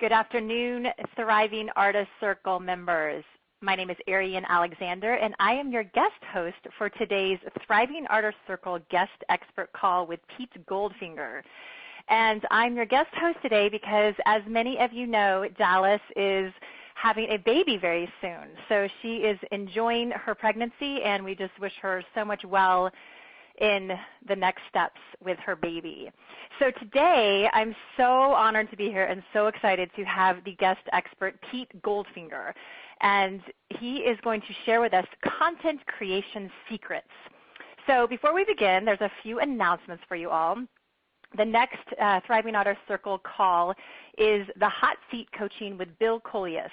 Good afternoon, Thriving Artist Circle members. My name is Ariane Alexander, and I am your guest host for today's Thriving Artist Circle guest expert call with Pete Goldfinger. And I'm your guest host today because, as many of you know, Dallas is having a baby very soon. So she is enjoying her pregnancy, and we just wish her so much well in the next steps with her baby. So today, I'm so honored to be here and so excited to have the guest expert, Pete Goldfinger. And he is going to share with us content creation secrets. So before we begin, there's a few announcements for you all. The next Thriving Artist Circle call is the Hot Seat Coaching with Bill Coleus.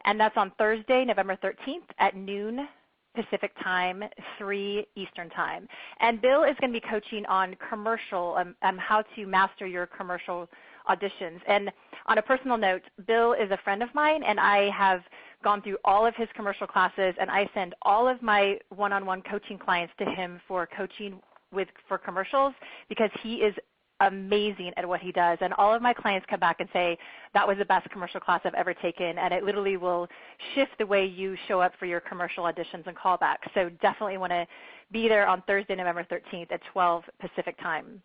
And that's on Thursday, November 13th at noon Pacific time, 3 Eastern time. And Bill is going to be coaching on commercial, how to master your commercial auditions. And on a personal note, Bill is a friend of mine, and I have gone through all of his commercial classes, and I send all of my one-on-one coaching clients to him for coaching for commercials because he is amazing at what he does, and all of my clients come back and say, that was the best commercial class I've ever taken, and it literally will shift the way you show up for your commercial auditions and callbacks. So definitely want to be there on Thursday, November 13th at 12 Pacific time.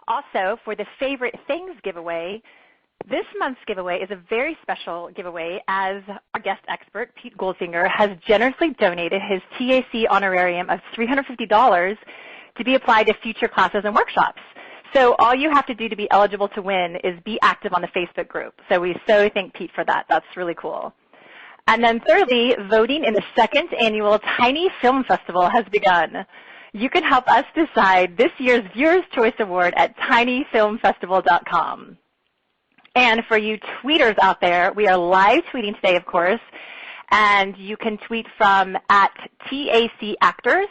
Also, for the Favorite Things giveaway, this month's giveaway is a very special giveaway as our guest expert, Pete Goldfinger, has generously donated his TAC honorarium of $350 to be applied to future classes and workshops. So all you have to do to be eligible to win is be active on the Facebook group. So we so thank Pete for that. That's really cool. And then thirdly, voting in the second annual Tiny Film Festival has begun. You can help us decide this year's Viewers' Choice Award at tinyfilmfestival.com. And for you tweeters out there, we are live tweeting today, of course, and you can tweet from @TAC Actors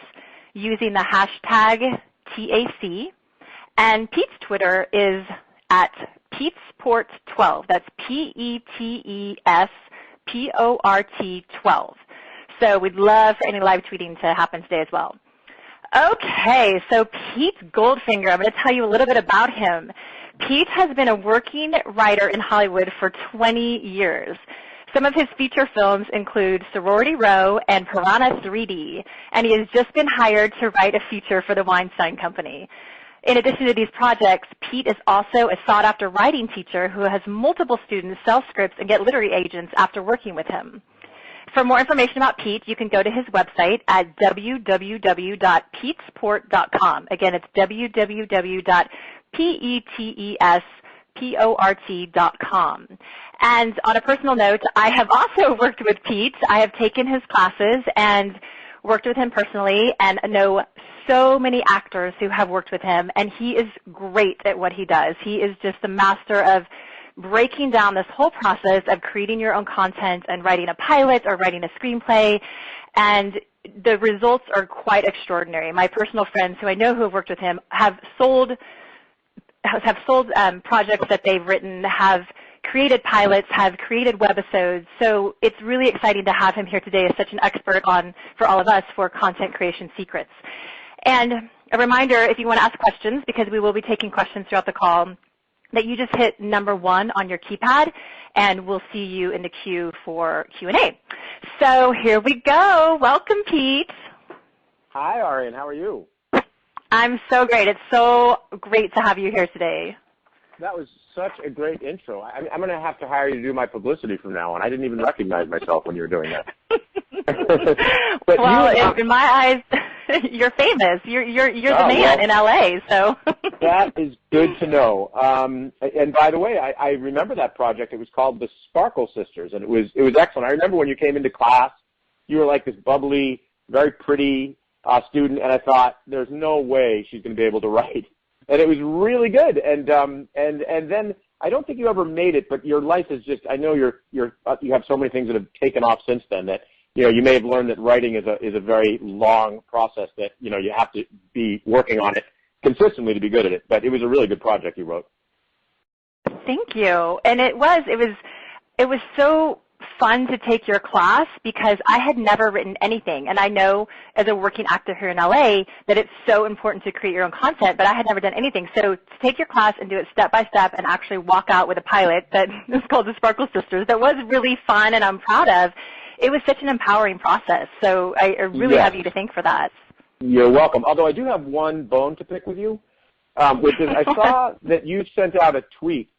using the hashtag TAC. And Pete's Twitter is @Petesport12. That's PETESPORT 12. So we'd love for any live tweeting to happen today as well. Okay, so Pete Goldfinger, I'm going to tell you a little bit about him. Pete has been a working writer in Hollywood for 20 years. Some of his feature films include Sorority Row and Piranha 3D, and he has just been hired to write a feature for the Weinstein Company. In addition to these projects, Pete is also a sought-after writing teacher who has multiple students sell scripts and get literary agents after working with him. For more information about Pete, you can go to his website at www.petesport.com. Again, it's www.petesport.com. And on a personal note, I have also worked with Pete. I have taken his classes and worked with him personally and know so many actors who have worked with him, and he is great at what he does. He is just the master of breaking down this whole process of creating your own content and writing a pilot or writing a screenplay, and the results are quite extraordinary. My personal friends who I know who have worked with him have sold projects that they've written, have created pilots, have created webisodes. So it's really exciting to have him here today as such an expert for all of us for content creation secrets. And a reminder, if you want to ask questions, because we will be taking questions throughout the call, that you just hit number 1 on your keypad, and we'll see you in the queue for Q&A. So here we go. Welcome, Pete. Hi, Ariane. How are you? I'm so great. It's so great to have you here today. That was such a great intro. I'm going to have to hire you to do my publicity from now on. I didn't even recognize myself when you were doing that. But well, in my eyes, you're famous. You're the man in LA. So that is good to know. And by the way, I remember that project. It was called the Sparkle Sisters, and it was excellent. I remember when you came into class, you were like this bubbly, very pretty student, and I thought, there's no way she's going to be able to write. And it was really good. And then I don't think you ever made it, but your life is just, I know you have so many things that have taken off since then that, you may have learned that writing is a very long process that, you have to be working on it consistently to be good at it. But it was a really good project you wrote. Thank you. And it was so fun to take your class because I had never written anything. And I know as a working actor here in LA that it's so important to create your own content, but I had never done anything. So to take your class and do it step by step and actually walk out with a pilot that is called the Sparkle Sisters that was really fun and I'm proud of, it was such an empowering process. So I really have you to thank for that. You're welcome. Although I do have one bone to pick with you, which is I saw that you sent out a tweet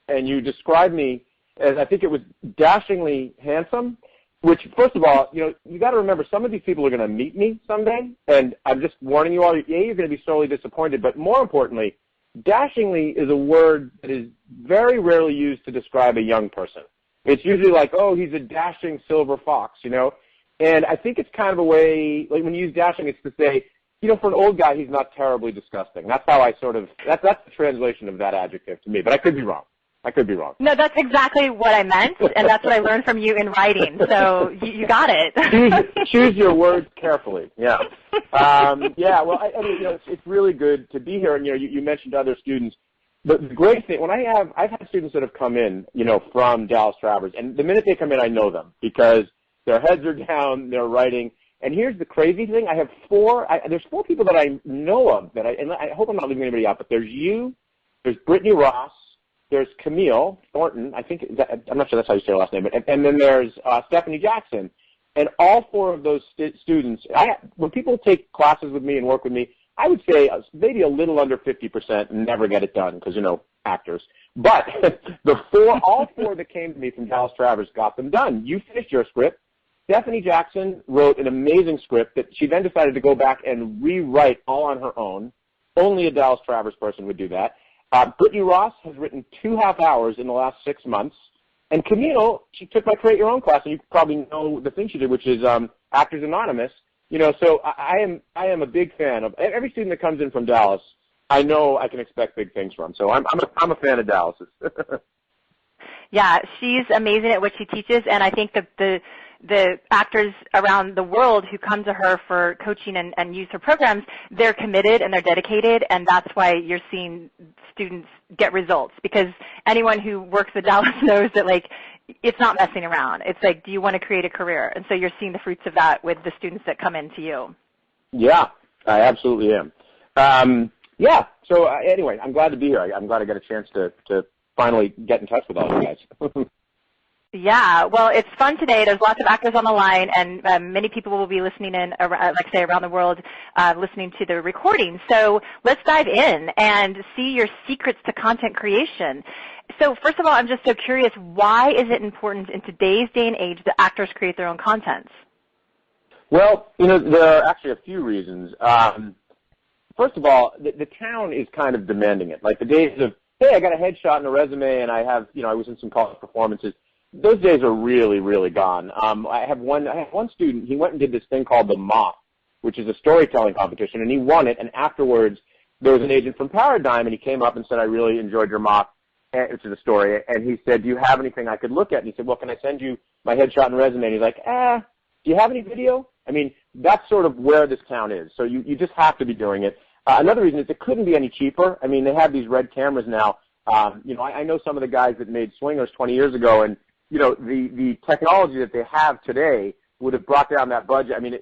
and you described me as, I think it was dashingly handsome, which, first of all, you got to remember some of these people are going to meet me someday, and I'm just warning you all, you're going to be sorely disappointed, but more importantly, dashingly is a word that is very rarely used to describe a young person. It's usually like, oh, he's a dashing silver fox, and I think it's kind of a way, like when you use dashing, it's to say, for an old guy, he's not terribly disgusting. That's how I that's the translation of that adjective to me, but I could be wrong. No, that's exactly what I meant, and that's what I learned from you in writing. So you got it. choose your words carefully. Yeah. Yeah. Well, I mean, it's really good to be here. And you mentioned other students. But the great thing, I've had students that have come in, from Dallas Travers, and the minute they come in, I know them because their heads are down, they're writing. And here's the crazy thing: I have there's 4 people that I know of and I hope I'm not leaving anybody out. But there's you, there's Brittany Ross. There's Camille Thornton, I'm not sure that's how you say her last name, but, and then there's Stephanie Jackson. And all 4 of those students, when people take classes with me and work with me, I would say maybe a little under 50% never get it done because, actors. But all 4 that came to me from Dallas Travers got them done. You finished your script. Stephanie Jackson wrote an amazing script that she then decided to go back and rewrite all on her own. Only a Dallas Travers person would do that. Brittany Ross has written 2 half-hours in the last 6 months. And Camille, she took my Create Your Own class, and you probably know the thing she did, which is Actors Anonymous. So I am a big fan of every student that comes in from Dallas. I know I can expect big things from. So I'm a fan of Dallas. Yeah, she's amazing at what she teaches, and I think that the actors around the world who come to her for coaching and use her programs, they're committed and they're dedicated, and that's why you're seeing students get results. Because anyone who works with Dallas knows that, it's not messing around. It's like, do you want to create a career? And so you're seeing the fruits of that with the students that come into you. Yeah, I absolutely am. Yeah, so anyway, I'm glad to be here. I'm glad I got a chance to finally get in touch with all you guys. Yeah, well, it's fun today. There's lots of actors on the line, and many people will be listening in, around the world, listening to the recording. So let's dive in and see your secrets to content creation. So first of all, I'm just so curious, why is it important in today's day and age that actors create their own content? Well, there are actually a few reasons. First of all, the town is kind of demanding it. Like the days of, hey, I got a headshot and a resume, and I was in some college performances. Those days are really, really gone. I have one student. He went and did this thing called the Moth, which is a storytelling competition, and he won it. And afterwards, there was an agent from Paradigm, and he came up and said, "I really enjoyed your Moth," which is a story. And he said, "Do you have anything I could look at?" And he said, "Well, can I send you my headshot and resume?" And he's like, "Do you have any video?" I mean, that's sort of where this town is. So you just have to be doing it. Another reason is it couldn't be any cheaper. I mean, they have these red cameras now. I know some of the guys that made Swingers 20 years ago, and the technology that they have today would have brought down that budget. I mean,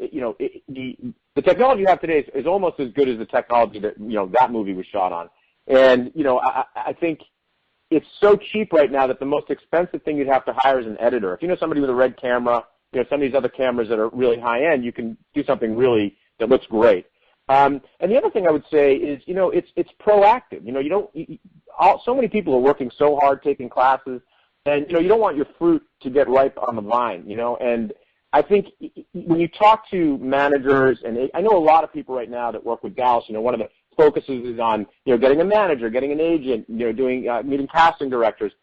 the technology you have today is almost as good as the technology that, that movie was shot on. And, I think it's so cheap right now that the most expensive thing you'd have to hire is an editor. If you know somebody with a red camera, some of these other cameras that are really high end, you can do something really that looks great. And the other thing I would say is, it's proactive. So many people are working so hard taking classes. And, you don't want your fruit to get ripe on the vine, and I think when you talk to managers, and I know a lot of people right now that work with Dallas, one of the focuses is on, getting a manager, getting an agent, doing, meeting casting directors.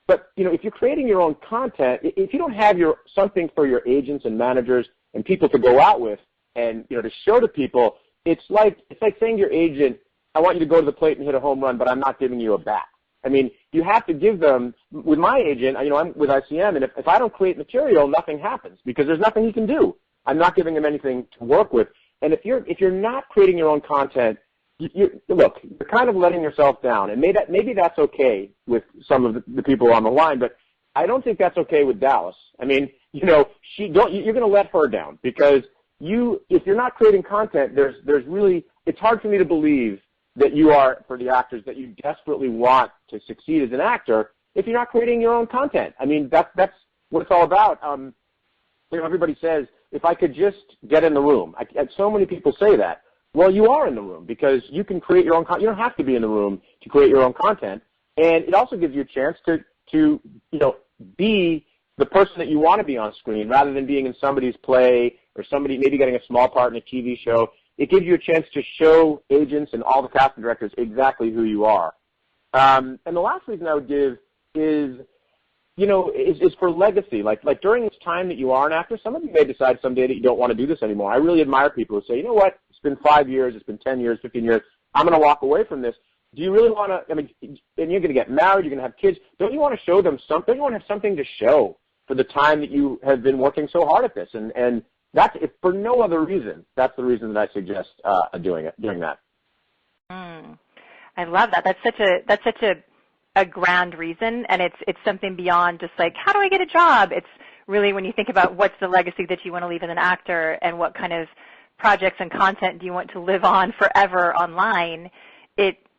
But, if you're creating your own content, if you don't have something for your agents and managers and people to go out with and, to show to people, it's like saying to your agent, I want you to go to the plate and hit a home run, but I'm not giving you a bat. I mean, you have to give them, with my agent, I'm with ICM, and if I don't create material, nothing happens because there's nothing he can do. I'm not giving him anything to work with. And if you're not creating your own content, you're kind of letting yourself down. And maybe that's okay with some of the people on the line, but I don't think that's okay with Dallas. I mean, you're going to let her down because if you're not creating content, there's really, it's hard for me to believe that you are, for the actors, that you desperately want to succeed as an actor if you're not creating your own content. I mean, that's what it's all about. Everybody says, if I could just get in the room. So many people say that. Well, you are in the room because you can create your own content. You don't have to be in the room to create your own content. And it also gives you a chance to be the person that you want to be on screen rather than being in somebody's play or somebody maybe getting a small part in a TV show. It gives you a chance to show agents and all the casting directors exactly who you are. And the last reason I would give is for legacy. Like during this time that you are an actor, some of you may decide someday that you don't want to do this anymore. I really admire people who say, you know what, it's been 5 years, it's been 10 years, 15 years, I'm going to walk away from this. Do you really want to, and you're going to get married, you're going to have kids, don't you want to show them something? Don't you want to have something to show for the time that you have been working so hard at this? And that's, if for no other reason, that's the reason that I suggest doing that. I love that. That's such a grand reason, and it's something beyond just like, how do I get a job? It's really when you think about what's the legacy that you want to leave as an actor and what kind of projects and content do you want to live on forever online,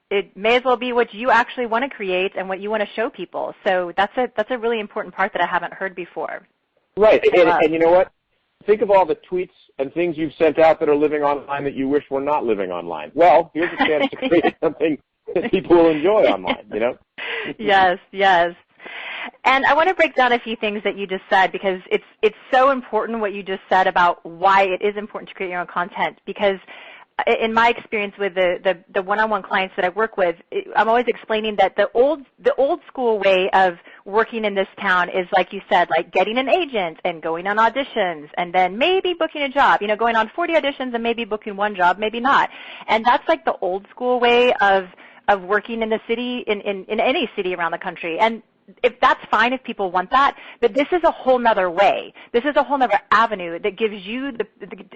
it may as well be what you actually want to create and what you want to show people. So that's a really important part that I haven't heard before. Right, and you know what? Think of all the tweets and things you've sent out that are living online that you wish were not living online. Well, here's a chance to create something that people will enjoy online, Yes. And I want to break down a few things that you just said because it's so important what you just said about why it is important to create your own content, because in my experience with the one-on-one clients that I work with, I'm always explaining that the old school way of working in this town is, like you said, like getting an agent and going on auditions and then maybe booking a job, going on 40 auditions and maybe booking one job, maybe not. And that's like the old school way of working in the city, in any city around the country. And if that's fine if people want that, but this is a whole nother way. This is a whole nother avenue that gives you,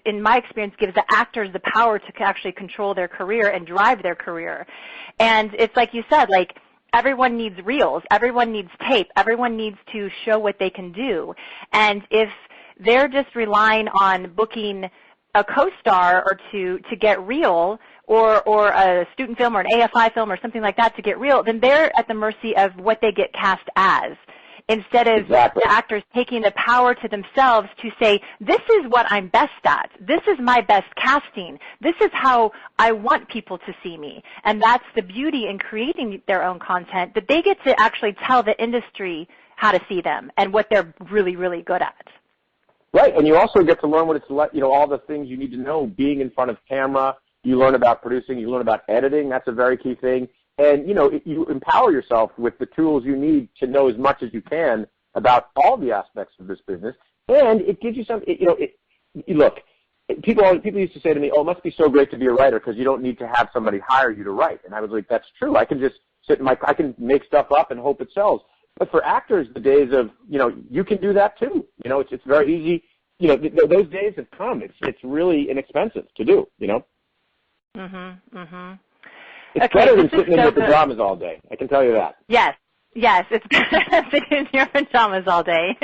in my experience, gives the actors the power to actually control their career and drive their career. And it's like you said, like everyone needs reels, everyone needs tape, everyone needs to show what they can do. And if they're just relying on booking a co-star or to get real, or a student film or an AFI film or something like that to get real, then they're at the mercy of what they get cast as, instead of the actors taking the power to themselves to say, this is what I'm best at. This is my best casting. This is how I want people to see me. And that's the beauty in creating their own content, that they get to actually tell the industry how to see them and what they're really, really good at. Right, and you also get to learn what it's like, all the things you need to know being in front of camera. You learn about producing, you learn about editing, that's a very key thing. And, you empower yourself with the tools you need to know as much as you can about all the aspects of this business. And it gives you some, look, people used to say to me, oh, it must be so great to be a writer because you don't need to have somebody hire you to write. And I was like, that's true. I can just I can make stuff up and hope it sells. But for actors, the days of, you can do that too. It's very easy. Those days have come. It's really inexpensive to do, It's better than sitting in your pajamas all day. I can tell you that. Yes, it's better than sitting in your pajamas all day.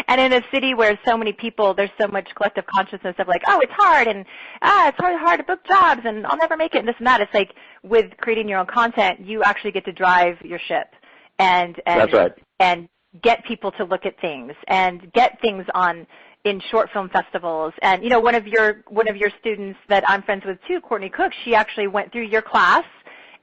And in a city where so many people, there's so much collective consciousness of like, oh, it's hard, and it's hard to book jobs, and I'll never make it, and this and that. It's like with creating your own content, you actually get to drive your ship, and that's right. And get people to look at things and get things in short film festivals. And one of your students that I'm friends with too, Courtney Cook, she actually went through your class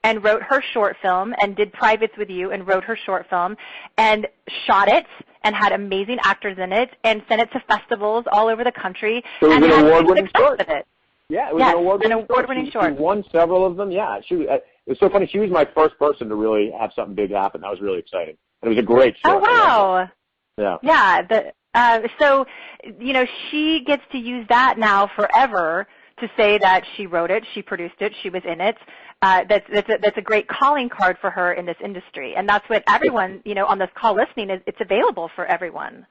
and wrote her short film and did privates with you and wrote her short film and shot it and had amazing actors in it and sent it to festivals all over the country. So it was an award-winning short. With it. Yeah, it was an award-winning short. She won several of them. Yeah, it was so funny. She was my first person to really have something big happen. That was really exciting. And it was a great short. Oh, wow. Yeah. Yeah. So, she gets to use that now forever to say that she wrote it, she produced it, she was in it. That's a great calling card for her in this industry. And that's what everyone, on this call listening, it's available for everyone.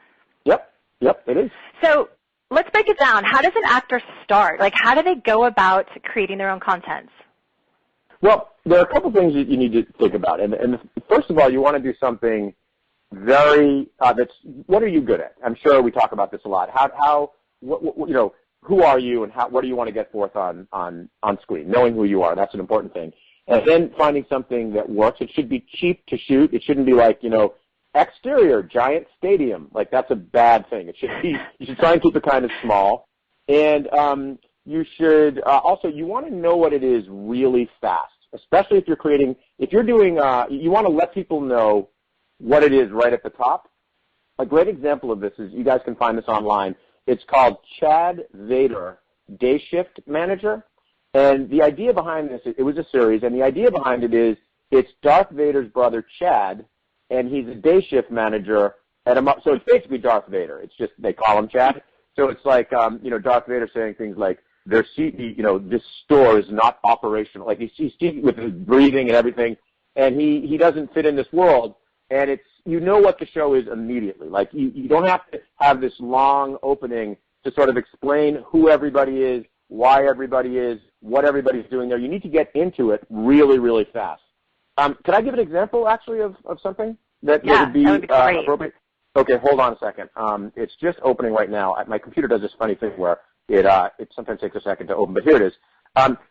Yep, it is. So let's break it down. How does an actor start? Like, how do they go about creating their own content? Well, there are a couple things that you need to think about. And first of all, you want to do something very, what are you good at? I'm sure we talk about this a lot. Who are you and what do you want to get forth on screen? Knowing who you are, that's an important thing. And then finding something that works. It should be cheap to shoot. It shouldn't be like, exterior, giant stadium. Like, that's a bad thing. It should be, you should try and keep it kind of small. And you should, also, you want to know what it is really fast, especially if you're doing, you want to let people know what it is right at the top. A great example of this is, you guys can find this online. It's called Chad Vader Day Shift Manager. And the idea behind this, it was a series, and the idea behind it is, it's Darth Vader's brother Chad, and he's a day shift manager so it's basically Darth Vader. It's just, they call him Chad. So it's like, Darth Vader saying things like, this store is not operational. Like, he's with his breathing and everything, and he doesn't fit in this world. And it's, what the show is immediately. Like, you don't have to have this long opening to sort of explain who everybody is, why everybody is, what everybody's doing there. You need to get into it really, really fast. Can I give an example, actually, of something that would be appropriate? Okay, hold on a second. It's just opening right now. My computer does this funny thing where it sometimes takes a second to open, but here it is.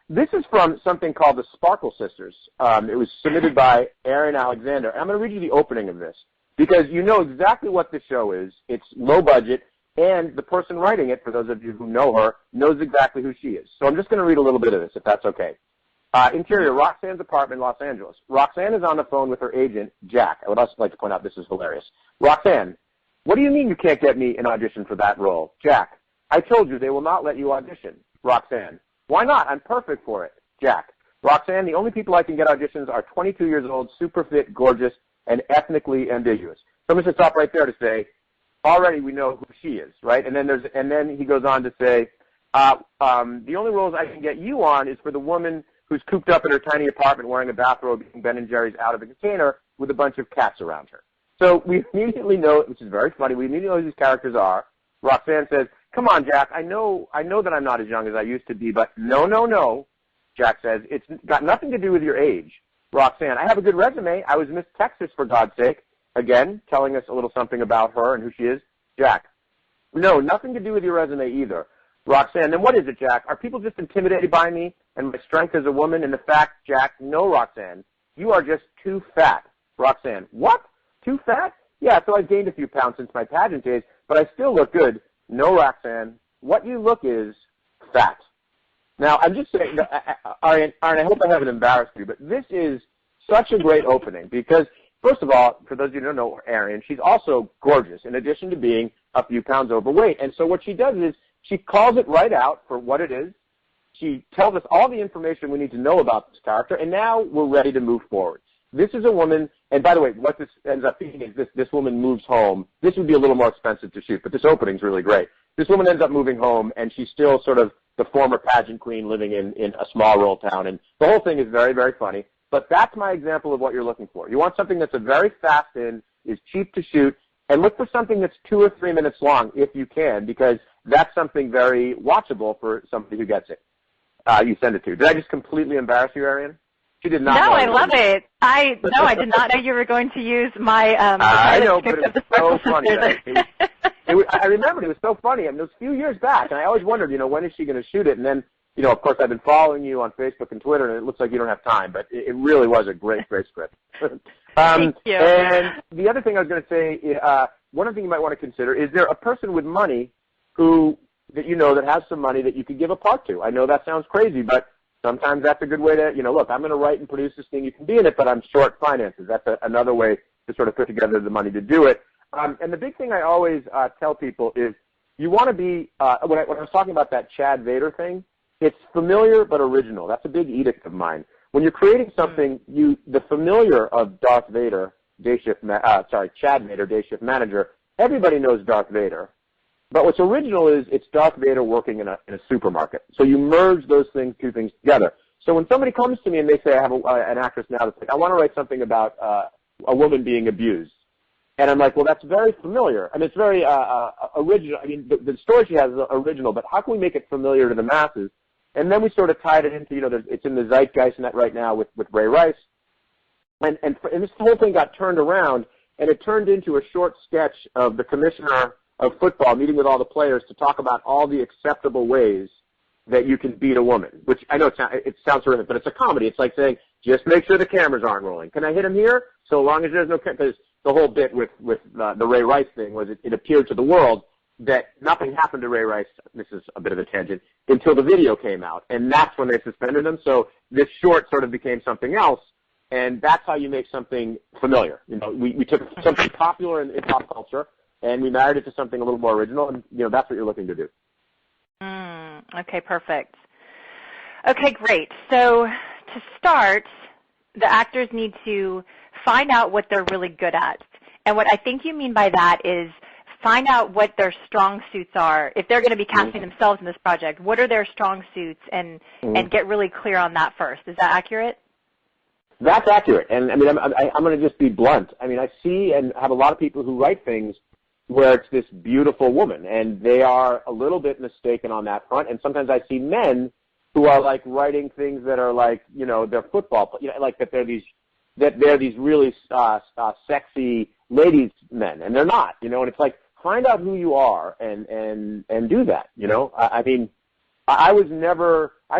This is from something called the Sparkle Sisters. It was submitted by Erin Alexander. I'm going to read you the opening of this because you know exactly what this show is. It's low budget, and the person writing it, for those of you who know her, knows exactly who she is. So I'm just going to read a little bit of this, if that's okay. Interior, Roxanne's apartment, Los Angeles. Roxanne is on the phone with her agent, Jack. I would also like to point out this is hilarious. Roxanne, what do you mean you can't get me an audition for that role? Jack, I told you they will not let you audition. Roxanne, why not? I'm perfect for it. Jack, Roxanne, the only people I can get auditions are 22 years old, super fit, gorgeous, and ethnically ambiguous. So I'm going to stop right there to say, already we know who she is, right? And then he goes on to say, the only roles I can get you on is for the woman who's cooped up in her tiny apartment wearing a bathrobe eating Ben & Jerry's out of a container with a bunch of cats around her. So we immediately know, which is very funny, we immediately know who these characters are. Roxanne says, come on, Jack, I know that I'm not as young as I used to be, but no. Jack says, it's got nothing to do with your age. Roxanne, I have a good resume. I was Miss Texas, for God's sake. Again, telling us a little something about her and who she is. Jack, no, nothing to do with your resume either. Roxanne, then what is it, Jack? Are people just intimidated by me and my strength as a woman? And the fact, Jack, no, Roxanne, you are just too fat. Roxanne, what? Too fat? Yeah, so I've gained a few pounds since my pageant days, but I still look good. No, Roxanne, what you look is fat. Now, I'm just saying, Aryan, I hope I haven't embarrassed you, but this is such a great opening because, first of all, for those of you who don't know Aryan, she's also gorgeous in addition to being a few pounds overweight. And so what she does is she calls it right out for what it is. She tells us all the information we need to know about this character, and now we're ready to move forward. This is a woman, and by the way, what this ends up being is this woman moves home. This would be a little more expensive to shoot, but this opening's really great. This woman ends up moving home, and she's still sort of the former pageant queen living in a small rural town, and the whole thing is very, very funny. But that's my example of what you're looking for. You want something that's a very fast in, is cheap to shoot, and look for something that's 2 or 3 minutes long if you can, because that's something very watchable for somebody who gets it. You send it to. Did I just completely embarrass you, Arian? She did not. No, I love it. I did not know you were going to use my. I know, but it was so funny. I remembered it was so funny. I mean, it was a few years back, and I always wondered, when is she going to shoot it? And then, of course, I've been following you on Facebook and Twitter, and it looks like you don't have time, but it really was a great, great script. Thank you. And the other thing I was going to say, one other thing you might want to consider, is there a person with money that has some money that you could give a part to? I know that sounds crazy, but sometimes that's a good way to, look, I'm going to write and produce this thing. You can be in it, but I'm short finances. That's another way to sort of put together the money to do it. And the big thing I always tell people is you want to be, when I was talking about that Chad Vader thing, it's familiar but original. That's a big edict of mine. When you're creating something, the familiar of Darth Vader, Chad Vader, Day Shift Manager, everybody knows Darth Vader. But what's original is it's Darth Vader working in a supermarket. So you merge those two things together. So when somebody comes to me and they say, I have an actress now that's like, I want to write something about a woman being abused. And I'm like, well, that's very familiar. I mean, it's very original. I mean, the story she has is original, but how can we make it familiar to the masses? And then we sort of tied it into, it's in the zeitgeist right now with Ray Rice. And this whole thing got turned around. and it turned into a short sketch of the commissioner of football meeting with all the players to talk about all the acceptable ways that you can beat a woman, which I know it sounds horrific, but it's a comedy. It's like saying, just make sure the cameras aren't rolling. Can I hit him here? So long as there's no, because the whole bit with the Ray Rice thing was it appeared to the world that nothing happened to Ray Rice, this is a bit of a tangent, until the video came out, and that's when they suspended him. So this short sort of became something else, and that's how you make something familiar. You know, we took something popular in pop culture, and we married it to something a little more original, and, you know, that's what you're looking to do. Okay, perfect. Okay, great. So to start, the actors need to find out what they're really good at. And what I think you mean by that is find out what their strong suits are. If they're going to be casting themselves in this project, what are their strong suits, and get really clear on that first. Is that accurate? That's accurate. And, I mean, I'm going to just be blunt. I mean, I see and have a lot of people who write things where it's this beautiful woman, and they are a little bit mistaken on that front. And sometimes I see men who are like writing things that are like, you know, they're football, you know, like that they're these really sexy ladies men, and they're not, you know. And it's like, find out who you are and do that, you know. I mean, I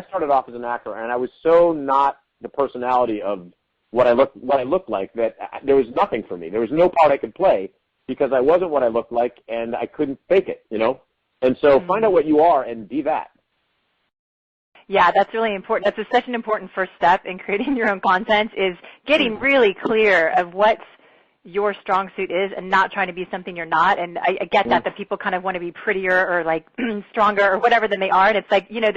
started off as an actor, and I was so not the personality of what I looked like that there was nothing for me. There was no part I could play, because I wasn't what I looked like, and I couldn't fake it, you know? And so find out what you are and be that. Yeah, that's really important. That's such an important first step in creating your own content, is getting really clear of what your strong suit is and not trying to be something you're not. And I get that people kind of want to be prettier or like stronger or whatever than they are. And it's like, you know,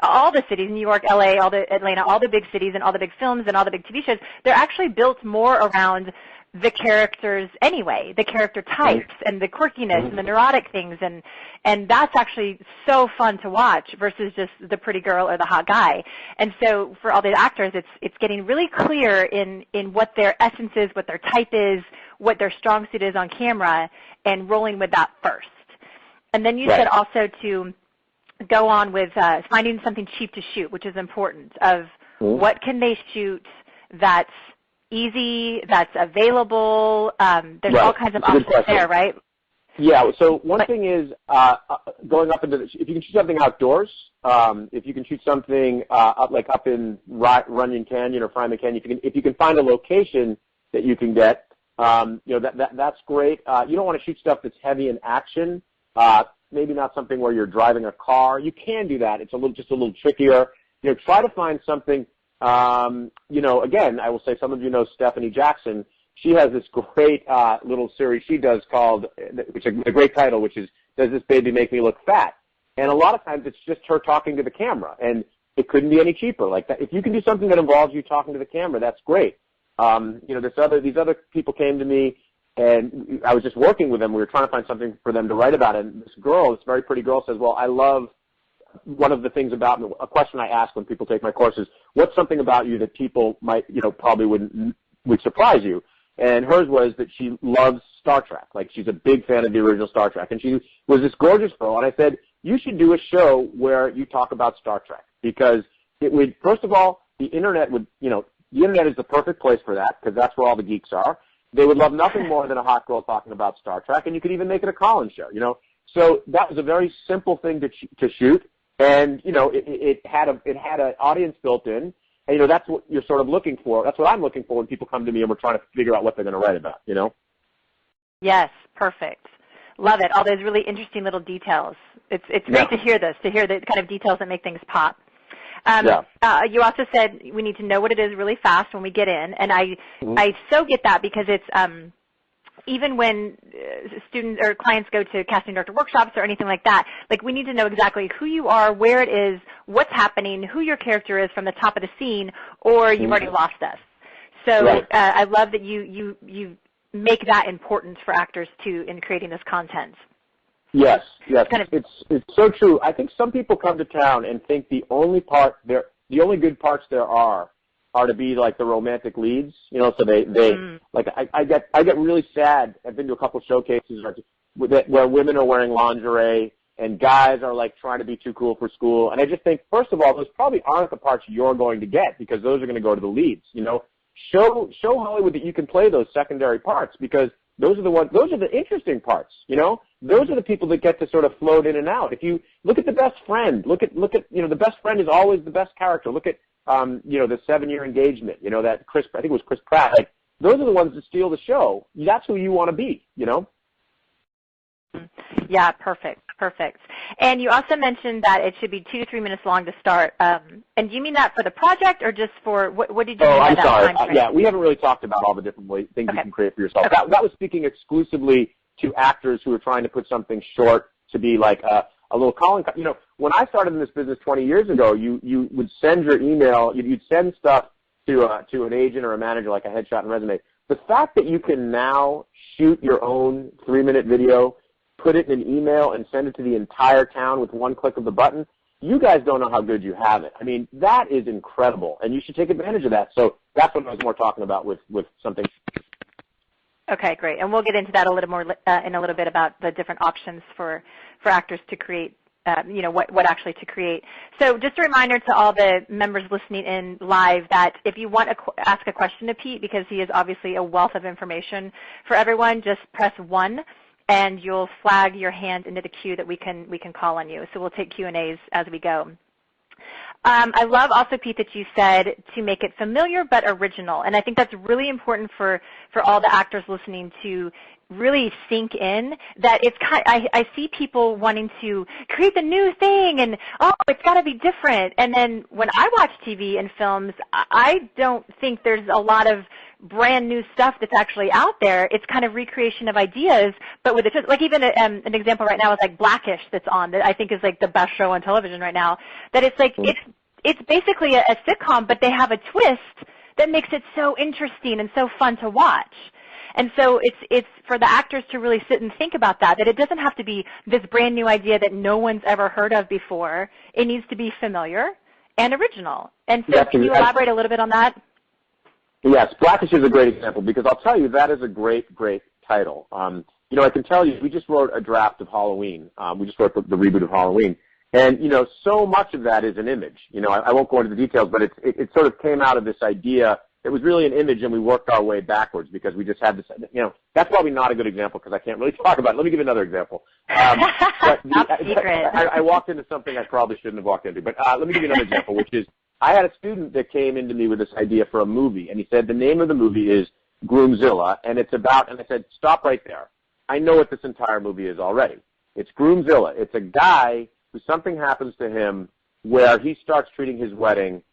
all the cities, New York, LA, Atlanta, all the big cities and all the big films and all the big TV shows, they're actually built more around the characters anyway, the character types and the quirkiness and the neurotic things, and that's actually so fun to watch versus just the pretty girl or the hot guy. And so for all the actors, it's getting really clear in what their essence is, what their type is, what their strong suit is on camera, and rolling with that first. And then you said also to go on with finding something cheap to shoot, which is important, of what can they shoot that's easy, that's available. There's all kinds of options there, right? Yeah, so one thing is going up into if you can shoot something outdoors, if you can shoot something up in Runyon Canyon or Fryman Canyon, if you can find a location that you can get, you know, that's great. You don't want to shoot stuff that's heavy in action. Maybe not something where you're driving a car. You can do that. It's just a little trickier. You know, try to find something. You know, again, I will say, some of you know Stephanie Jackson. She has this great little series she does called, which is a great title, which is "Does This Baby Make Me Look Fat?" And a lot of times it's just her talking to the camera, and it couldn't be any cheaper. Like that, if you can do something that involves you talking to the camera, that's great. You know, these other people came to me, and I was just working with them. We were trying to find something for them to write about, and this very pretty girl, says, "Well, I love." One of the things about me, a question I ask when people take my courses, what's something about you that people might, you know, probably would surprise you? And hers was that she loves Star Trek. Like, she's a big fan of the original Star Trek. And she was this gorgeous girl. And I said, you should do a show where you talk about Star Trek, because it would, first of all, the internet would, you know, the internet is the perfect place for that, because that's where all the geeks are. They would love nothing more than a hot girl talking about Star Trek, and you could even make it a call-in show, you know. So that was a very simple thing to shoot. And, you know, it had an audience built in, and, you know, that's what you're sort of looking for. That's what I'm looking for when people come to me and we're trying to figure out what they're going to write about, you know? Yes, perfect. Love it. All those really interesting little details. It's great to hear this, to hear the kind of details that make things pop. You also said we need to know what it is really fast when we get in, and I so get that, because it's even when students or clients go to casting director workshops or anything like that, like, we need to know exactly who you are, where it is, what's happening, who your character is from the top of the scene, or you've already lost us. So I love that you make that important for actors too in creating this content. Yes, it's so true. I think some people come to town and think the only good parts there are to be like the romantic leads, you know. So they like, I get really sad. I've been to a couple showcases where women are wearing lingerie and guys are like trying to be too cool for school. And I just think, first of all, those probably aren't the parts you're going to get, because those are going to go to the leads, you know. show Hollywood that you can play those secondary parts, because those are the interesting parts, you know? Those are the people that get to sort of float in and out. If you look at The Best Friend, look at, you know, The Best Friend is always the best character. Look at, you know, The 7-Year Engagement, you know, that I think it was Chris Pratt. Like, those are the ones that steal the show. That's who you want to be, you know? Yeah, perfect. And you also mentioned that it should be 2 to 3 minutes long to start. And do you mean that for the project, or just for, what did you mean by that time frame? Yeah, we haven't really talked about all the different things you can create for yourself. Okay. That was speaking exclusively to actors who are trying to put something short to be like a little calling. You know, when I started in this business 20 years ago, you would send your email, you'd send stuff to an agent or a manager, like a headshot and resume. The fact that you can now shoot your own 3-minute video, put it in an email, and send it to the entire town with one click of the button, you guys don't know how good you have it. I mean, that is incredible, and you should take advantage of that. So that's what I was more talking about with something. Okay, great. And we'll get into that a little more in a little bit about the different options for actors to create, you know, what actually to create. So just a reminder to all the members listening in live that if you want to ask a question to Pete, because he is obviously a wealth of information for everyone, just press 1. And you'll flag your hand into the queue that we can call on you. So we'll take Q&As as we go. I love also, Pete, that you said to make it familiar but original. And I think that's really important for all the actors listening to really sink in, that it's I see people wanting to create the new thing and, oh, it's got to be different. And then when I watch TV and films, I don't think there's a lot of brand new stuff that's actually out there. It's kind of recreation of ideas, but with like even an example right now is like Blackish that's on, that I think is like the best show on television right now, that it's like it's basically a sitcom, but they have a twist that makes it so interesting and so fun to watch. And so it's for the actors to really sit and think about that it doesn't have to be this brand new idea that no one's ever heard of before. It needs to be familiar and original. And so can you elaborate a little bit on that? Yes, Blackish is a great example, because I'll tell you, that is a great title. You know, I can tell you, we just wrote a draft of Halloween. We just wrote the reboot of Halloween. And, you know, so much of that is an image. You know, I won't go into the details, but it sort of came out of this idea. It was really an image, and we worked our way backwards, because we just had this, you know, that's probably not a good example, because I can't really talk about it. Let me give you another example. I walked into something I probably shouldn't have walked into, but let me give you another example, which is, I had a student that came into me with this idea for a movie, and he said the name of the movie is Groomzilla, and it's about, and I said, stop right there. I know what this entire movie is already. It's Groomzilla. It's a guy who something happens to him where he starts treating his wedding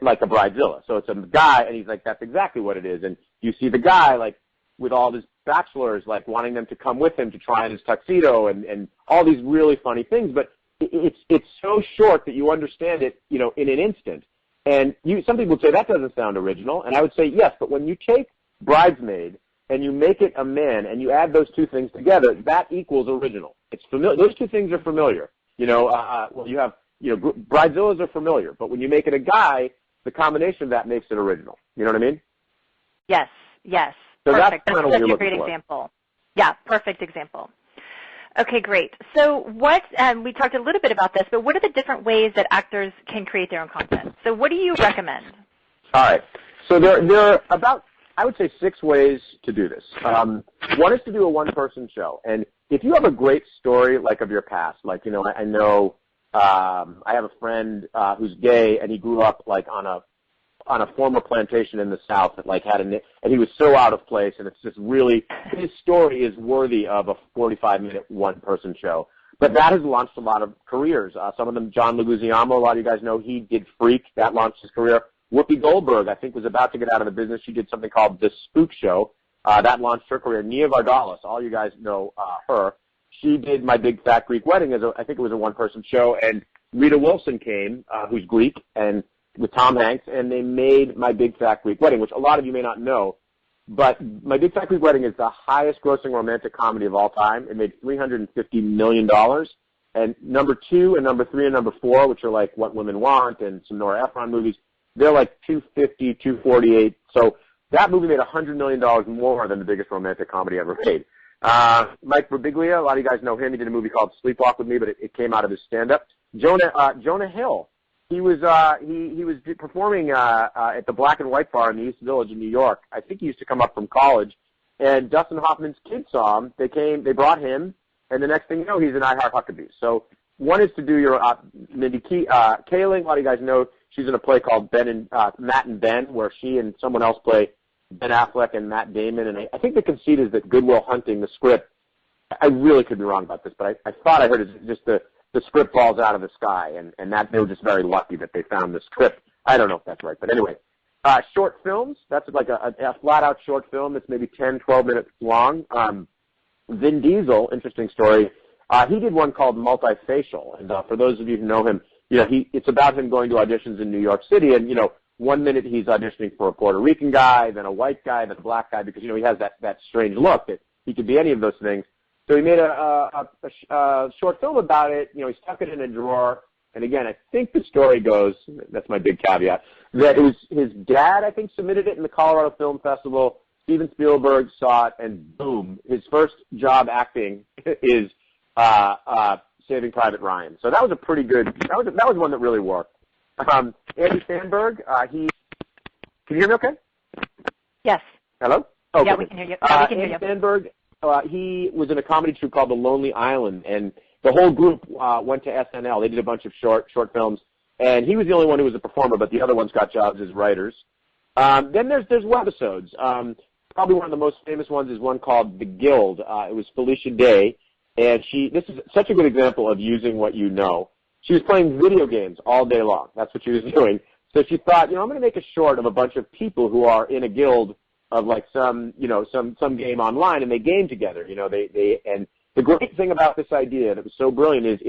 like a bridezilla. So it's a guy, and he's like, that's exactly what it is. And you see the guy, like, with all his bachelors, like, wanting them to come with him to try on his tuxedo and all these really funny things. But it's so short that you understand it, you know, in an instant. And some people would say that doesn't sound original, and I would say yes. But when you take Bridesmaid and you make it a man and you add those two things together, that equals original. It's familiar. Those two things are familiar. You know, well, you have, you know, Bridezillas are familiar, but when you make it a guy, the combination of that makes it original. You know what I mean? Yes. So perfect. That's such a great example. Yeah, perfect example. Okay, great. So what, we talked a little bit about this, but what are the different ways that actors can create their own content? So what do you recommend? All right. So there are about, I would say, 6 ways to do this. One is to do a one-person show. And if you have a great story, like, of your past, like, you know, I know I have a friend who's gay, and he grew up, like, on a former plantation in the South that, like, and he was so out of place, and it's just really, his story is worthy of a 45-minute one-person show. But that has launched a lot of careers. Some of them, John Leguizamo, a lot of you guys know, he did Freak. That launched his career. Whoopi Goldberg, I think, was about to get out of the business. She did something called The Spook Show. That launched her career. Nia Vardalos, all you guys know her. She did My Big Fat Greek Wedding I think it was a one-person show. And Rita Wilson came, who's Greek, and with Tom Hanks, and they made My Big Fat Greek Wedding, which a lot of you may not know. But My Big Fat Greek Wedding is the highest grossing romantic comedy of all time. It made $350 million. And number 2 and number 3 and number 4, which are like What Women Want and some Nora Ephron movies, they're like 250, 248. So that movie made $100 million more than the biggest romantic comedy ever made. Mike Birbiglia, a lot of you guys know him. He did a movie called Sleepwalk with Me, but it came out of his stand-up. Jonah Hill. he was performing at the Black and White Bar in the East Village in New York. I think he used to come up from college, and Dustin Hoffman's kids saw him. They brought him, and the next thing you know, he's in I Heart Huckabee. So one is to do your Mindy Kaling. A lot of you guys know she's in a play called Matt and Ben, where she and someone else play Ben Affleck and Matt Damon. And I think the conceit is that Good Will Hunting, the script, I really could be wrong about this, but I thought I heard it just the script falls out of the sky, and that they were just very lucky that they found the script. I don't know if that's right, but anyway. Short films, that's like a flat-out short film that's maybe 10, 12 minutes long. Vin Diesel, interesting story, he did one called Multifacial, and for those of you who know him, it's about him going to auditions in New York City, and, 1 minute he's auditioning for a Puerto Rican guy, then a white guy, then a black guy, because, he has that strange look that he could be any of those things. So he made a short film about it. He stuck it in a drawer. And again, I think the story goes, that's my big caveat, that it was his dad, I think, submitted it in the Colorado Film Festival. Steven Spielberg saw it, and boom, his first job acting is Saving Private Ryan. So that was a pretty good, that was one that really worked. Andy Samberg, can you hear me okay? Yes. Hello? Oh, yeah, we can hear you. Yeah, we can hear you. Andy Samberg, he was in a comedy troupe called The Lonely Island, and the whole group went to SNL. They did a bunch of short films, and he was the only one who was a performer, but the other ones got jobs as writers. Then there's webisodes. Probably one of the most famous ones is one called The Guild. It was Felicia Day, and this is such a good example of using what you know. She was playing video games all day long. That's what she was doing. So she thought, I'm going to make a short of a bunch of people who are in a guild of like some game online, and they game together. And the great thing about this idea that was so brilliant is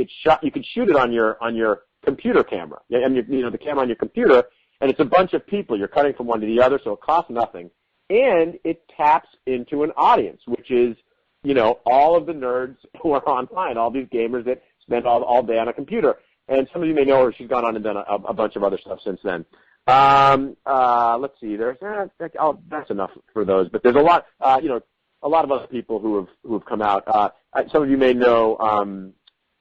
you could shoot it on your computer camera, and the camera on your computer, and it's a bunch of people. You're cutting from one to the other, so it costs nothing, and it taps into an audience, which is all of the nerds who are online, all these gamers that spend all day on a computer. And some of you may know her. She's gone on and done a bunch of other stuff since then. Let's see. There's that's enough for those. But there's a lot of other people who have come out. Some of you may know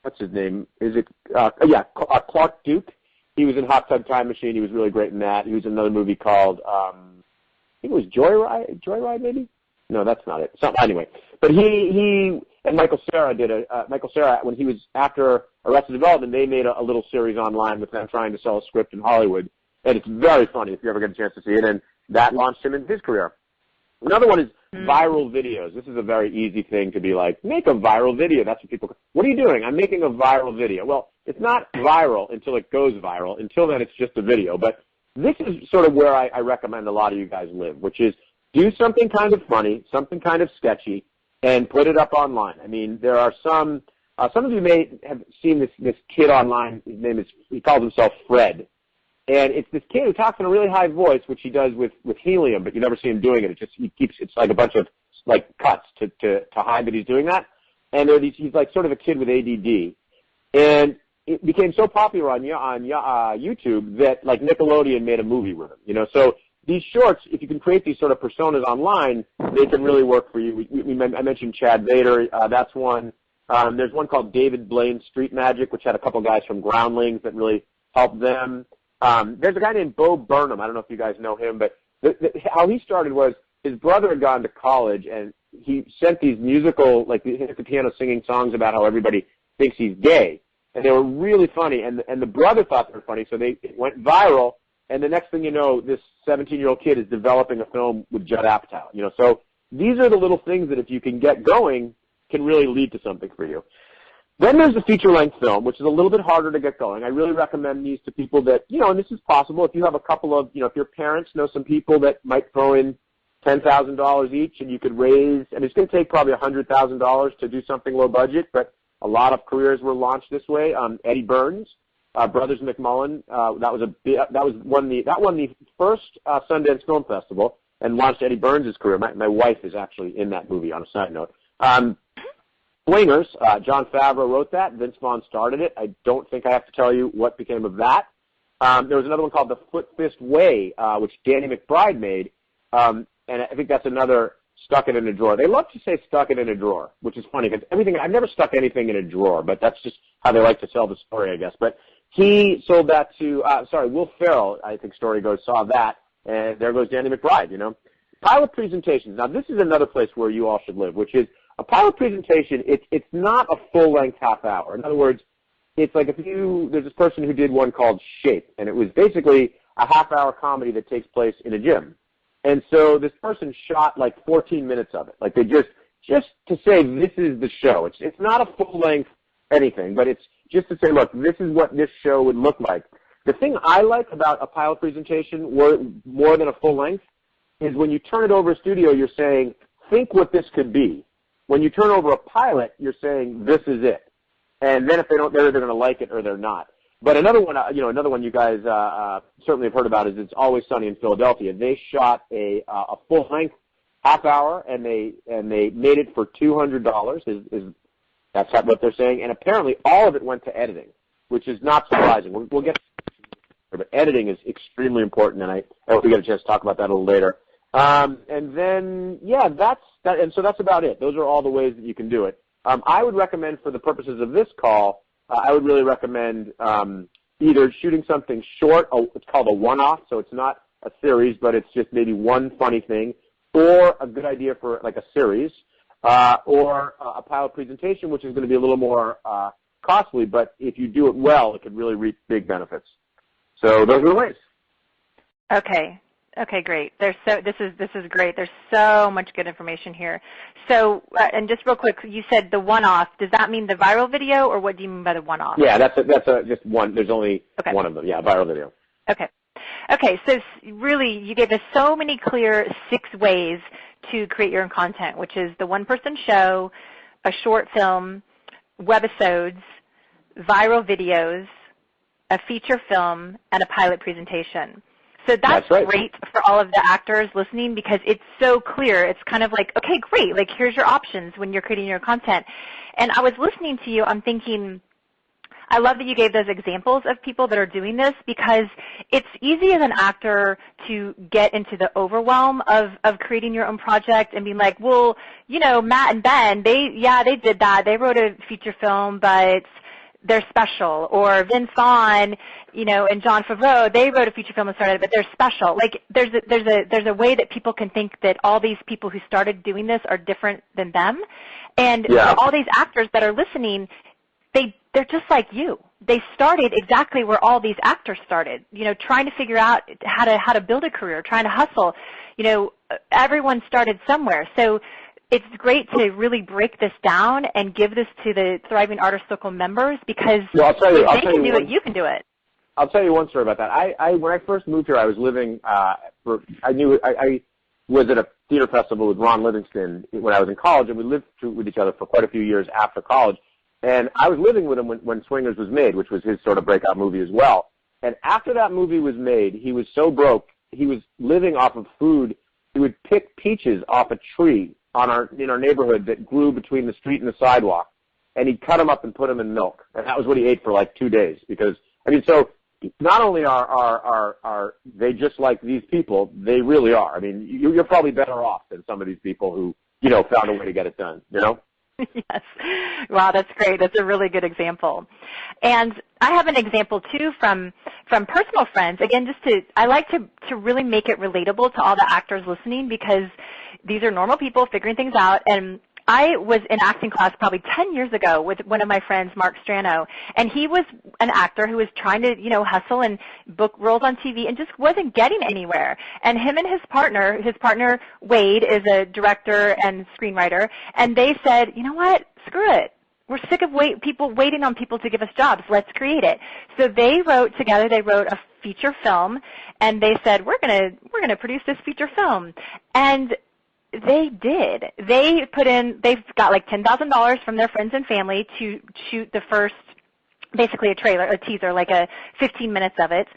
what's his name? Is it Clark Duke? He was in Hot Tub Time Machine. He was really great in that. He was in another movie called I think it was Joyride maybe. No, that's not it. Anyway, but he and Michael Cera when he was after Arrested Development, they made a little series online with them trying to sell a script in Hollywood, and it's very funny if you ever get a chance to see it, and that launched him in his career. Another one is viral videos. This is a very easy thing to be like, make a viral video. That's what people, what are you doing? I'm making a viral video. Well, it's not viral until it goes viral. Until then, it's just a video. But this is sort of where I recommend a lot of you guys live, which is do something kind of funny, something kind of sketchy, and put it up online. I mean, there are some of you may have seen this kid online. His name is, he calls himself Fred. And it's this kid who talks in a really high voice, which he does with helium, but you never see him doing it. It's like a bunch of like cuts to hide that he's doing that. And he's like sort of a kid with ADD. And it became so popular on YouTube that like Nickelodeon made a movie with him, So these shorts, if you can create these sort of personas online, they can really work for you. I mentioned Chad Vader. That's one. There's one called David Blaine's Street Magic, which had a couple guys from Groundlings that really helped them. There's a guy named Bo Burnham. I don't know if you guys know him, but how he started was his brother had gone to college, and he sent these musical, like he hit the piano singing songs about how everybody thinks he's gay. And they were really funny, and the brother thought they were funny, so it went viral. And the next thing you know, this 17-year-old kid is developing a film with Judd Apatow. So these are the little things that if you can get going, can really lead to something for you. Then there's the feature-length film, which is a little bit harder to get going. I really recommend these to people that, and this is possible. If you have a couple of, if your parents know some people that might throw in $10,000 each and you could raise, and it's going to take probably $100,000 to do something low budget, but a lot of careers were launched this way. Eddie Burns, Brothers McMullen, that won the first Sundance Film Festival and launched Eddie Burns' career. My wife is actually in that movie, on a side note. Swingers, Jon Favreau wrote that. Vince Vaughn started it. I don't think I have to tell you what became of that. There was another one called The Foot Fist Way, which Danny McBride made, and I think that's another stuck it in a drawer. They love to say stuck it in a drawer, which is funny because I've never stuck anything in a drawer, but that's just how they like to tell the story, I guess. But he sold that to, Will Ferrell, I think story goes, saw that, and there goes Danny McBride, you know. Pilot presentations. Now, this is another place where you all should live, which is a pilot presentation. It's not a full-length half hour. In other words, it's like there's this person who did one called Shape, and it was basically a half-hour comedy that takes place in a gym. And so this person shot like 14 minutes of it. Like they just to say this is the show. It's not a full-length anything, but it's just to say, look, this is what this show would look like. The thing I like about a pilot presentation more than a full length is when you turn it over a studio, you're saying, think what this could be. When you turn over a pilot, you're saying, this is it. And then if they don't, they're either going to like it or they're not. But another one you guys certainly have heard about is It's Always Sunny in Philadelphia. They shot a full length half hour, and they made it for $200. That's what they're saying, and apparently all of it went to editing, which is not surprising. We'll get to it, but editing is extremely important, and I hope we get a chance to talk about that a little later. And then that's that, and so that's about it. Those are all the ways that you can do it. I would recommend, for the purposes of this call, I would really recommend either shooting something short. It's called a one-off, so it's not a series, but it's just maybe one funny thing, or a good idea for like a series, or a pilot presentation, which is going to be a little more costly, but if you do it well, it could really reap big benefits. So those are the ways. Okay, great. This is great. There's so much good information here. So, and just real quick, you said the one-off. Does that mean the viral video, or what do you mean by the one-off? Yeah, that's just one. There's only one of them. Yeah, viral video. Okay. So really, you gave us so many clear 6 ways to create your own content, which is the one-person show, a short film, webisodes, viral videos, a feature film, and a pilot presentation. So that's right. Great for all of the actors listening, because it's so clear. It's kind of like, okay, great. Like, here's your options when you're creating your content. And I was listening to you. I'm thinking, I love that you gave those examples of people that are doing this, because it's easy as an actor to get into the overwhelm of creating your own project and being like, well, you know, Matt and Ben, they did that. They wrote a feature film, but they're special. Or Vince Vaughn, you know, and Jon Favreau, they wrote a feature film and started it, but they're special. Like, there's a way that people can think that all these people who started doing this are different than them. And for all these actors that are listening, they're just like you. They started exactly where all these actors started, you know, trying to figure out how to build a career, trying to hustle. You know, everyone started somewhere. So it's great to really break this down and give this to the Thriving Artist Circle members, because if they can do it, you can do it. I'll tell you one story about that. When I first moved here, I was living I was at a theater festival with Ron Livingston when I was in college, and we lived with each other for quite a few years after college. And I was living with him when Swingers was made, which was his sort of breakout movie as well. And after that movie was made, he was so broke, he was living off of food. He would pick peaches off a tree in our neighborhood that grew between the street and the sidewalk, and he'd cut them up and put them in milk. And that was what he ate for like 2 days. Because, I mean, so not only are they just like these people, they really are. I mean, you're probably better off than some of these people who, you know, found a way to get it done, you know? Yes. Wow, that's great. That's a really good example. And I have an example, too, from personal friends. Again, I like to really make it relatable to all the actors listening, because these are normal people figuring things out. And I was in acting class probably 10 years ago with one of my friends, Mark Strano, and he was an actor who was trying to, you know, hustle and book roles on TV and just wasn't getting anywhere. And him and his partner Wade is a director and screenwriter, and they said, you know what, screw it. We're sick of people waiting on people to give us jobs. Let's create it. So they wrote a feature film, and they said, we're gonna produce this feature film. And they did. They've got like $10,000 from their friends and family to shoot the first, basically a trailer, a teaser, like 15 minutes of it.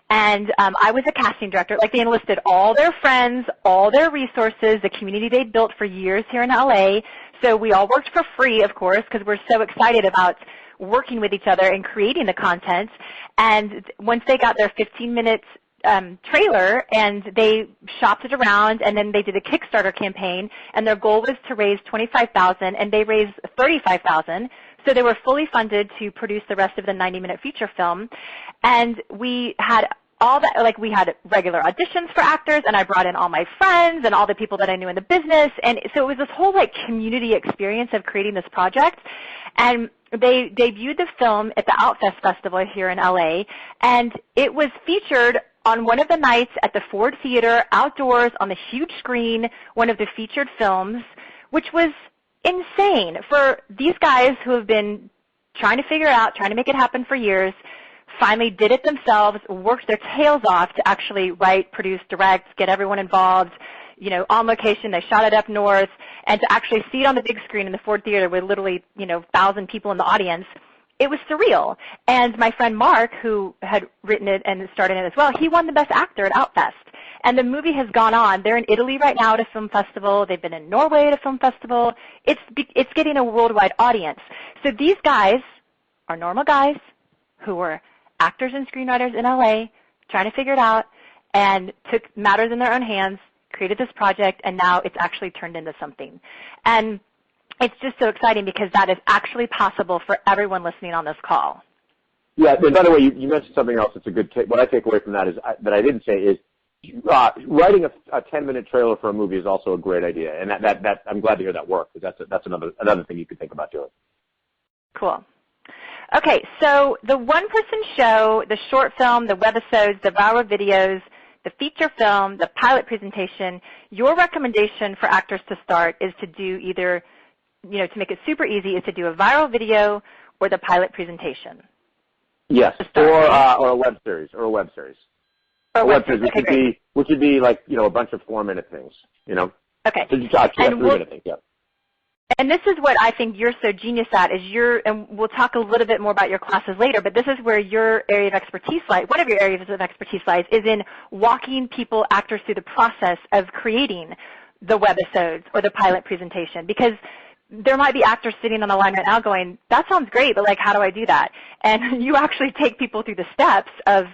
And I was a casting director. Like, they enlisted all their friends, all their resources, the community they'd built for years here in LA. So we all worked for free, of course, because we're so excited about working with each other and creating the content. And once they got their 15 minutes trailer, and they shopped it around, and then they did a Kickstarter campaign, and their goal was to raise $25,000, and they raised $35,000. So they were fully funded to produce the rest of the 90-minute feature film, and we had all that, like we had regular auditions for actors, and I brought in all my friends and all the people that I knew in the business, and so it was this whole like community experience of creating this project. And they debuted the film at the Outfest Festival here in LA, and it was featured on one of the nights at the Ford Theater, outdoors on the huge screen, one of the featured films, which was insane for these guys who have been trying to figure it out, trying to make it happen for years, finally did it themselves, worked their tails off to actually write, produce, direct, get everyone involved, you know, on location. They shot it up north, and to actually see it on the big screen in the Ford Theater with literally, you know, 1,000 people in the audience, it was surreal. And my friend Mark, who had written it and starred in it as well, he won the Best Actor at Outfest. And the movie has gone on. They're in Italy right now at a film festival. They've been in Norway at a film festival. It's getting a worldwide audience. So these guys are normal guys who were actors and screenwriters in LA trying to figure it out and took matters in their own hands, created this project, and now it's actually turned into something. And it's just so exciting because that is actually possible for everyone listening on this call. Yeah, and by the way, you mentioned something else that's a good what I take away from that is that I didn't say is writing a 10-minute trailer for a movie is also a great idea, and that I'm glad to hear that work, because that's another thing you could think about doing. Cool. Okay, so the one-person show, the short film, the webisodes, the viral videos, the feature film, the pilot presentation, your recommendation for actors to start is to do either, you know, to make it super easy, is to do a viral video or the pilot presentation. Yes, or a web series, a web series, Okay, which would be like, you know, a bunch of 4-minute things, you know. Okay. So 3-minute things, yeah. And this is what I think you're so genius at, is and we'll talk a little bit more about your classes later, but this is where your area of expertise lies, one of your areas of expertise lies, is in walking people, actors, through the process of creating the webisodes or the pilot presentation. Because there might be actors sitting on the line right now going, that sounds great, but like, how do I do that? And you actually take people through the steps of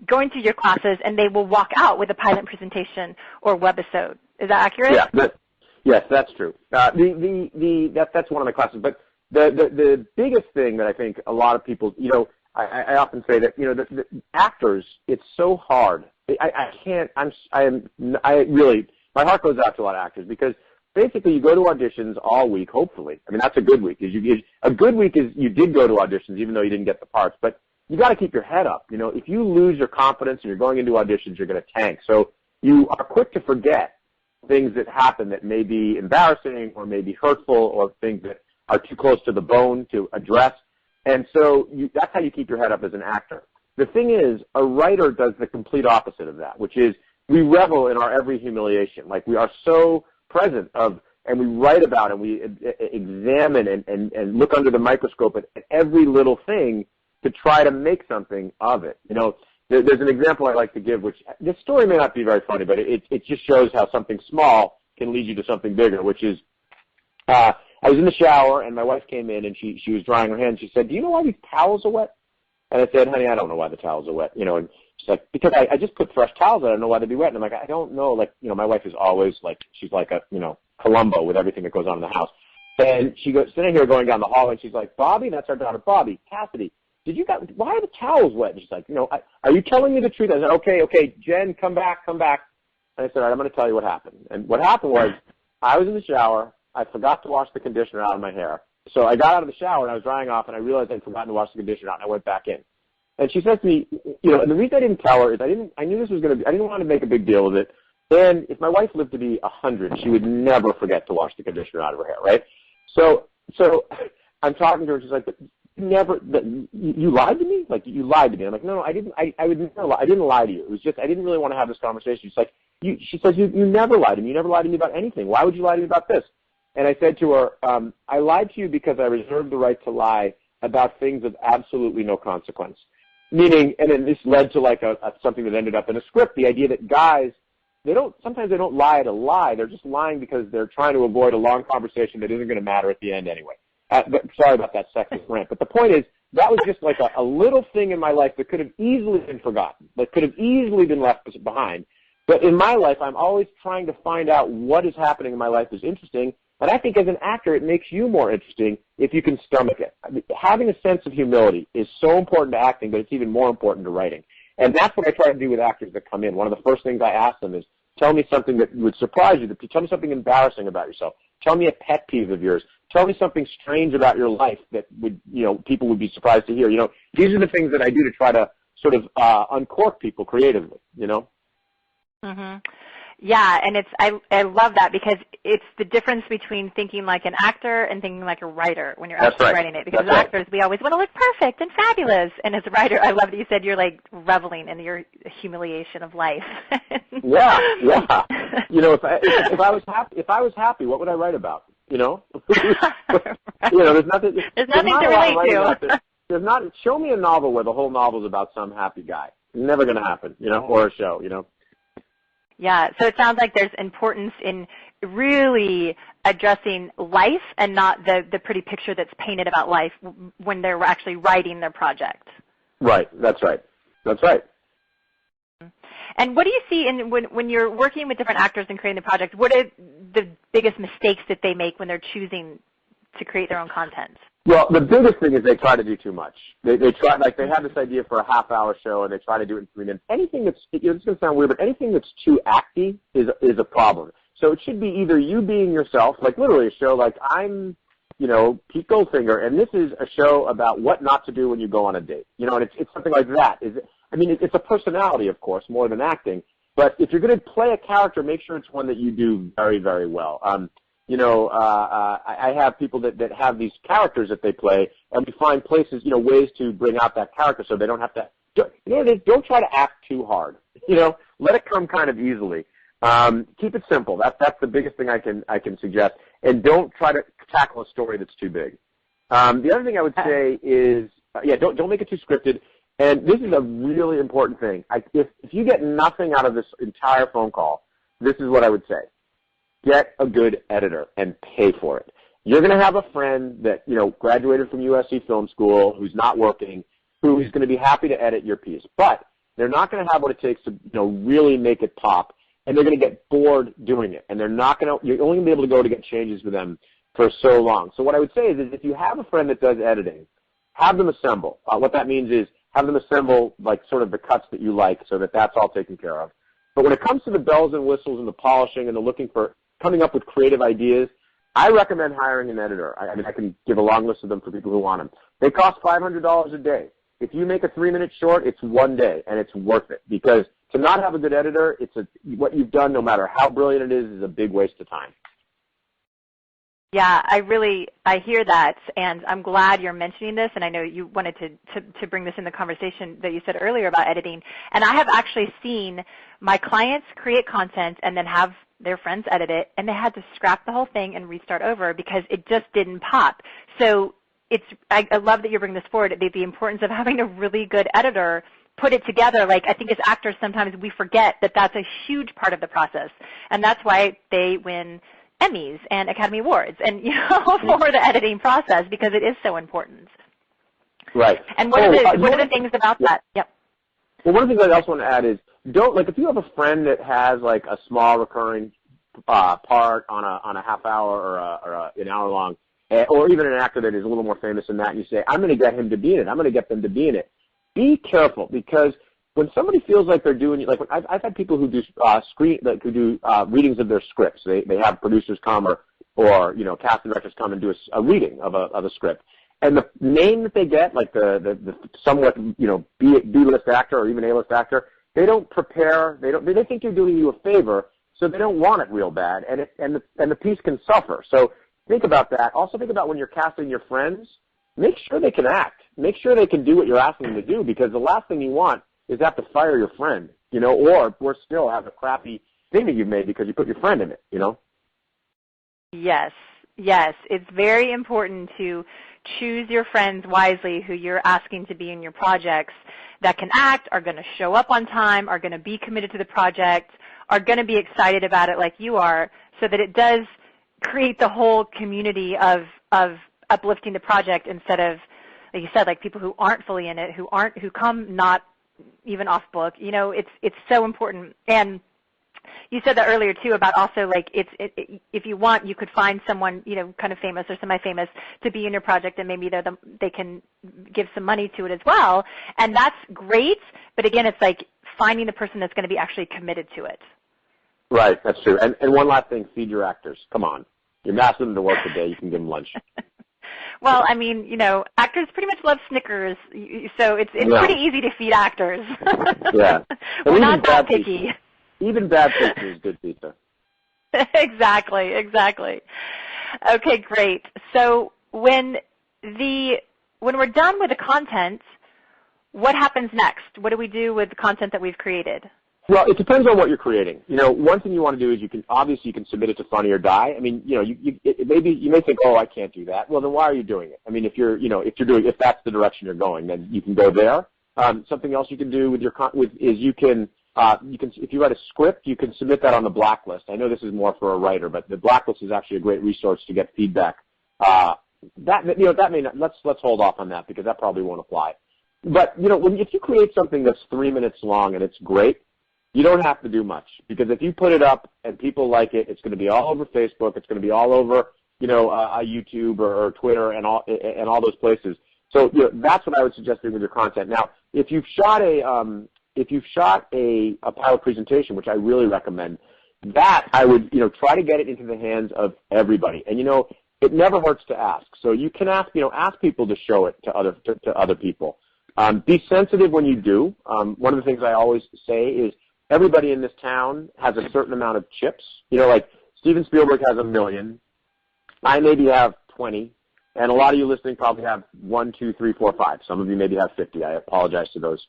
going through your classes, and they will walk out with a pilot presentation or webisode. Is that accurate? Yeah. Yes, that's true. That's one of my classes. But the biggest thing that I think a lot of people, you know, I often say that, you know, the actors, it's so hard. My heart goes out to a lot of actors, because basically you go to auditions all week, hopefully. I mean, that's a good week. A good week is you did go to auditions even though you didn't get the parts, but you got to keep your head up. You know, if you lose your confidence and you're going into auditions, you're going to tank. So you are quick to forget things that happen that may be embarrassing or may be hurtful, or things that are too close to the bone to address. And so that's how you keep your head up as an actor. The thing is, a writer does the complete opposite of that, which is we revel in our every humiliation. Like, we are so present and we write about and we examine and look under the microscope at every little thing to try to make something of it. You know, there's an example I like to give, which this story may not be very funny, but it just shows how something small can lead you to something bigger, which is I was in the shower, and my wife came in, and she was drying her hands. She said, "Do you know why these towels are wet?" And I said, "Honey, I don't know why the towels are wet." You know, and she's like, "Because I just put fresh towels on. I don't know why they'd be wet." And I'm like, "I don't know." Like, you know, my wife is always like, she's like a, you know, Columbo with everything that goes on in the house. And she goes, sitting here going down the hall, and she's like, "Bobby," that's our daughter, "Bobby, Cassidy, why are the towels wet?" And she's like, "You know, are you telling me the truth?" I said, okay, Jen, come back. And I said, "All right, I'm going to tell you what happened." And what happened was, I was in the shower. I forgot to wash the conditioner out of my hair. So I got out of the shower, and I was drying off, and I realized I'd forgotten to wash the conditioner out, and I went back in. And she says to me, you know, and the reason I didn't tell her is I knew this was going to be, I didn't want to make a big deal of it. And if my wife lived to be 100, she would never forget to wash the conditioner out of her hair, right? So I'm talking to her, and she's like, "But you lied to me? Like, you lied to me." I'm like, "No, I didn't. I didn't lie to you. It was just, I didn't really want to have this conversation." She's like, she says, you never lied to me. You never lied to me about anything. Why would you lie to me about this?" And I said to her, "I lied to you because I reserve the right to lie about things of absolutely no consequence." Meaning, and then this led to like something that ended up in a script, the idea that guys, sometimes they don't lie to lie. They're just lying because they're trying to avoid a long conversation that isn't going to matter at the end anyway. But sorry about that sexist rant. But the point is, that was just like a little thing in my life that could have easily been forgotten, that could have easily been left behind. But in my life, I'm always trying to find out what is happening in my life is interesting, And I think as an actor, it makes you more interesting if you can stomach it. I mean, having a sense of humility is so important to acting, but it's even more important to writing. And that's what I try to do with actors that come in. One of the first things I ask them is, tell me something that would surprise you. Tell me something embarrassing about yourself. Tell me a pet peeve of yours. Tell me something strange about your life that would, people would be surprised to hear. These are the things that I do to try to sort of uncork people creatively, Mm-hmm. Yeah, and I love that because it's the difference between thinking like an actor and thinking like a writer when you're actually writing it. Because as actors, we always want to look perfect and fabulous. And as a writer, I love that you said you're like reveling in your humiliation of life. Yeah. If I was happy, what would I write about? There's nothing. There's nothing to relate to. There's not. Show me a novel where the whole novel's about some happy guy. Never going to happen. Or a show. Yeah, so it sounds like there's importance in really addressing life and not the pretty picture that's painted about life when they're actually writing their project. Right, that's right. And what do you see when you're working with different actors and creating the project, what are the biggest mistakes that they make when they're choosing to create their own content? Well, the biggest thing is they try to do too much. They try, like they have this idea for a half-hour show and they try to do it in 3 minutes. Anything that's, it's going to sound weird, but anything that's too acty is a problem. So it should be either you being yourself, like literally a show like I'm, Pete Goldfinger, and this is a show about what not to do when you go on a date. And it's something like that. It's a personality, of course, more than acting. But if you're going to play a character, make sure it's one that you do very, very well. I have people that have these characters that they play, and we find places, ways to bring out that character so they don't have to, don't try to act too hard. Let it come kind of easily. Keep it simple. That's the biggest thing I can suggest. And don't try to tackle a story that's too big. The other thing I would say is, don't make it too scripted. And this is a really important thing. If you get nothing out of this entire phone call, this is what I would say. Get a good editor and pay for it. You're going to have a friend that, graduated from USC Film School who's not working, who is going to be happy to edit your piece. But they're not going to have what it takes to, really make it pop, and they're going to get bored doing it. And you're only going to be able to go to get changes with them for so long. So what I would say is if you have a friend that does editing, have them assemble. What that means is have them assemble, like, sort of the cuts that you like so that that's all taken care of. But when it comes to the bells and whistles and the polishing and the coming up with creative ideas, I recommend hiring an editor. I can give a long list of them for people who want them. They cost $500 a day. If you make a 3-minute short, it's 1 day, and it's worth it. Because to not have a good editor, what you've done, no matter how brilliant it is a big waste of time. Yeah, I hear that, and I'm glad you're mentioning this, and I know you wanted to bring this in the conversation that you said earlier about editing. And I have actually seen my clients create content and then have their friends edit it, and they had to scrap the whole thing and restart over because it just didn't pop. So I love that you're bringing this forward, the importance of having a really good editor put it together. Like, I think as actors sometimes we forget that that's a huge part of the process, and that's why they win Emmys and Academy Awards and for the editing process, because it is so important. Right. And what are the things about that? Yep. Well, one of the things I also want to add is if you have a friend that has like a small recurring part on a half hour or an hour long, or even an actor that is a little more famous than that, and you say, I'm going to get him to be in it. I'm going to get them to be in it. Be careful, because when somebody feels like they're doing, like I've had people who do readings of their scripts. They have producers come or casting directors come and do a reading of a script. And the name that they get, like the somewhat B-list actor or even A-list actor, they don't prepare. They think you're doing you a favor, so they don't want it real bad, and the piece can suffer. So think about that. Also think about when you're casting your friends. Make sure they can act. Make sure they can do what you're asking them to do, because the last thing you want is have to fire your friend, or still have a crappy thing that you've made because you put your friend in it, Yes. It's very important to choose your friends wisely who you're asking to be in your projects that can act, are going to show up on time, are going to be committed to the project, are going to be excited about it like you are, so that it does create the whole community of uplifting the project instead of, like you said, like people who aren't fully in it, who come not even off book. It's so important. And You said that earlier too about also like if you want, you could find someone, kind of famous or semi-famous to be in your project, and maybe they can give some money to it as well. And that's great. But again, it's like finding the person that's going to be actually committed to it. Right, that's true. And one last thing, feed your actors. Come on. You're asking them to work today. You can give them lunch. Well, I mean, actors pretty much love Snickers, so it's pretty easy to feed actors. Yeah. We're not that picky. Even bad pizza is good pizza. Exactly. Okay, great. So when we're done with the content, what happens next? What do we do with the content that we've created? Well, it depends on what you're creating. One thing you want to do is you can submit it to Funny or Die. I mean, maybe you may think, oh, I can't do that. Well, then why are you doing it? I mean, if that's the direction you're going, then you can go there. Something else you can do with is you can if you write a script, you can submit that on the Blacklist. I know this is more for a writer, but the Blacklist is actually a great resource to get feedback. That may not. Let's hold off on that because that probably won't apply. But if you create something that's 3 minutes long and it's great, you don't have to do much, because if you put it up and people like it, it's going to be all over Facebook. It's going to be all over, YouTube or Twitter and all those places. So that's what I would suggest doing with your content. Now, if you've shot a pilot presentation, which I really recommend, that I would try to get it into the hands of everybody. And it never hurts to ask. So you can ask people to show it to other people. Be sensitive when you do. One of the things I always say is, everybody in this town has a certain amount of chips. Like Steven Spielberg has 1 million. I maybe have 20. And a lot of you listening probably have 1, 2, 3, 4, 5. Some of you maybe have 50. I apologize to those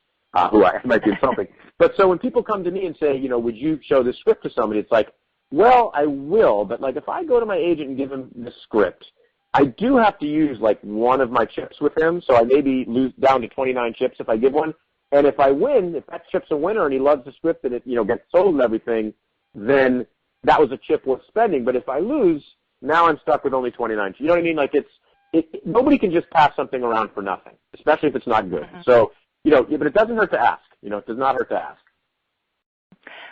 who I might be insulting. But so when people come to me and say, would you show this script to somebody? It's like, well, I will. But like if I go to my agent and give him the script, I do have to use like one of my chips with him. So I maybe lose down to 29 chips if I give one. And if I win, if that chip's a winner and he loves the script and it, gets sold and everything, then that was a chip worth spending. But if I lose, now I'm stuck with only 29. You know what I mean? Like nobody can just pass something around for nothing, especially if it's not good. Mm-hmm. So, but it doesn't hurt to ask. It does not hurt to ask.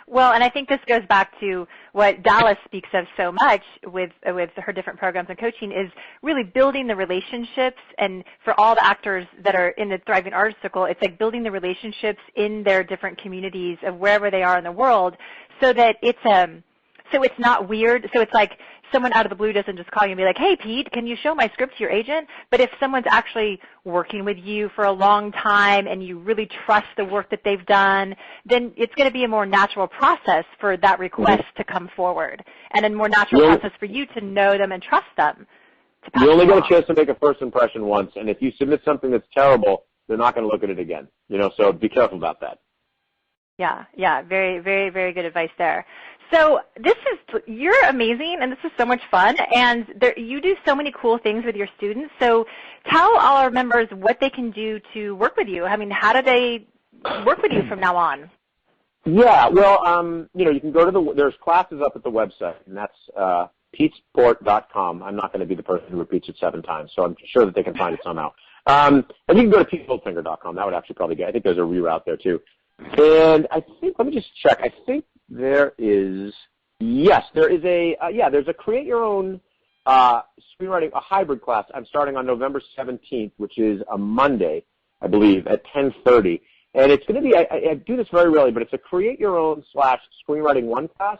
Well, and I think this goes back to what Dallas speaks of so much with her different programs and coaching is really building the relationships. And for all the actors that are in the Thriving Artist Circle, it's like building the relationships in their different communities of wherever they are in the world, so that it's not weird. So it's like someone out of the blue doesn't just call you and be like, hey, Pete, can you show my script to your agent? But if someone's actually working with you for a long time and you really trust the work that they've done, then it's going to be a more natural process for that request to come forward, and a more natural process for you to know them and trust them. You only get a chance to make a first impression once, and if you submit something that's terrible, they're not going to look at it again. So be careful about that. Yeah, very, very, very good advice there. So you're amazing, and this is so much fun, and you do so many cool things with your students. So tell all our members what they can do to work with you. I mean, how do they work with you from now on? Yeah, well, you can go to there's classes up at the website, and that's petesport.com. I'm not going to be the person who repeats it 7 times, so I'm sure that they can find it somehow. And you can go to petegoldfinger.com. That would actually probably get. I think there's a reroute there too. And I think, let me just check. I think there is a create your own screenwriting, a hybrid class. I'm starting on November 17th, which is a Monday, I believe, at 10:30. And it's going to be, I do this very rarely, but it's a create your own / screenwriting 1 class.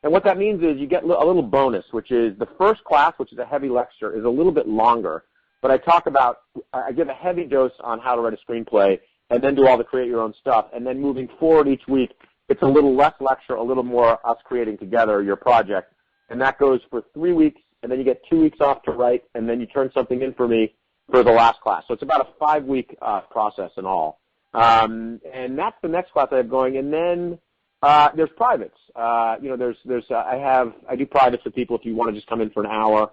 And what that means is you get a little bonus, which is the first class, which is a heavy lecture, is a little bit longer. But I give a heavy dose on how to write a screenplay, and then do all the create your own stuff. And then moving forward each week, it's a little less lecture, a little more us creating together your project. And that goes for 3 weeks, and then you get 2 weeks off to write, and then you turn something in for me for the last class. So it's about a 5-week process in all. And that's the next class I have going. And then there's privates. I do privates with people if you want to just come in for an hour.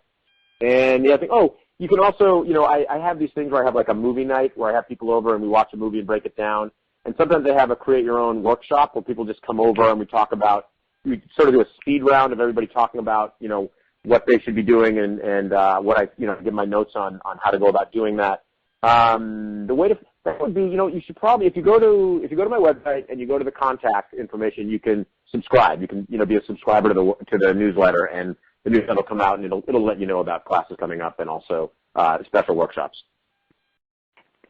And I think, you can also, I have these things where I have like a movie night where I have people over and we watch a movie and break it down. And sometimes they have a create your own workshop where people just come over and we sort of do a speed round of everybody talking about, what they should be doing and what I give my notes on how to go about doing that. that would be, you should probably, if you go to my website and you go to the contact information, you can subscribe. You can, be a subscriber to the newsletter, and the newsletter will come out and it'll let you know about classes coming up and also special workshops.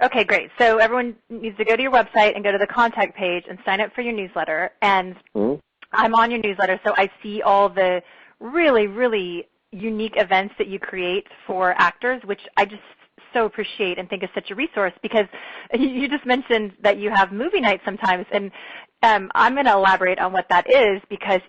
Okay, great. So everyone needs to go to your website and go to the contact page and sign up for your newsletter. And I'm on your newsletter, so I see all the really, really unique events that you create for actors, which I just so appreciate and think is such a resource, because you just mentioned that you have movie nights sometimes, and I'm going to elaborate on what that is, because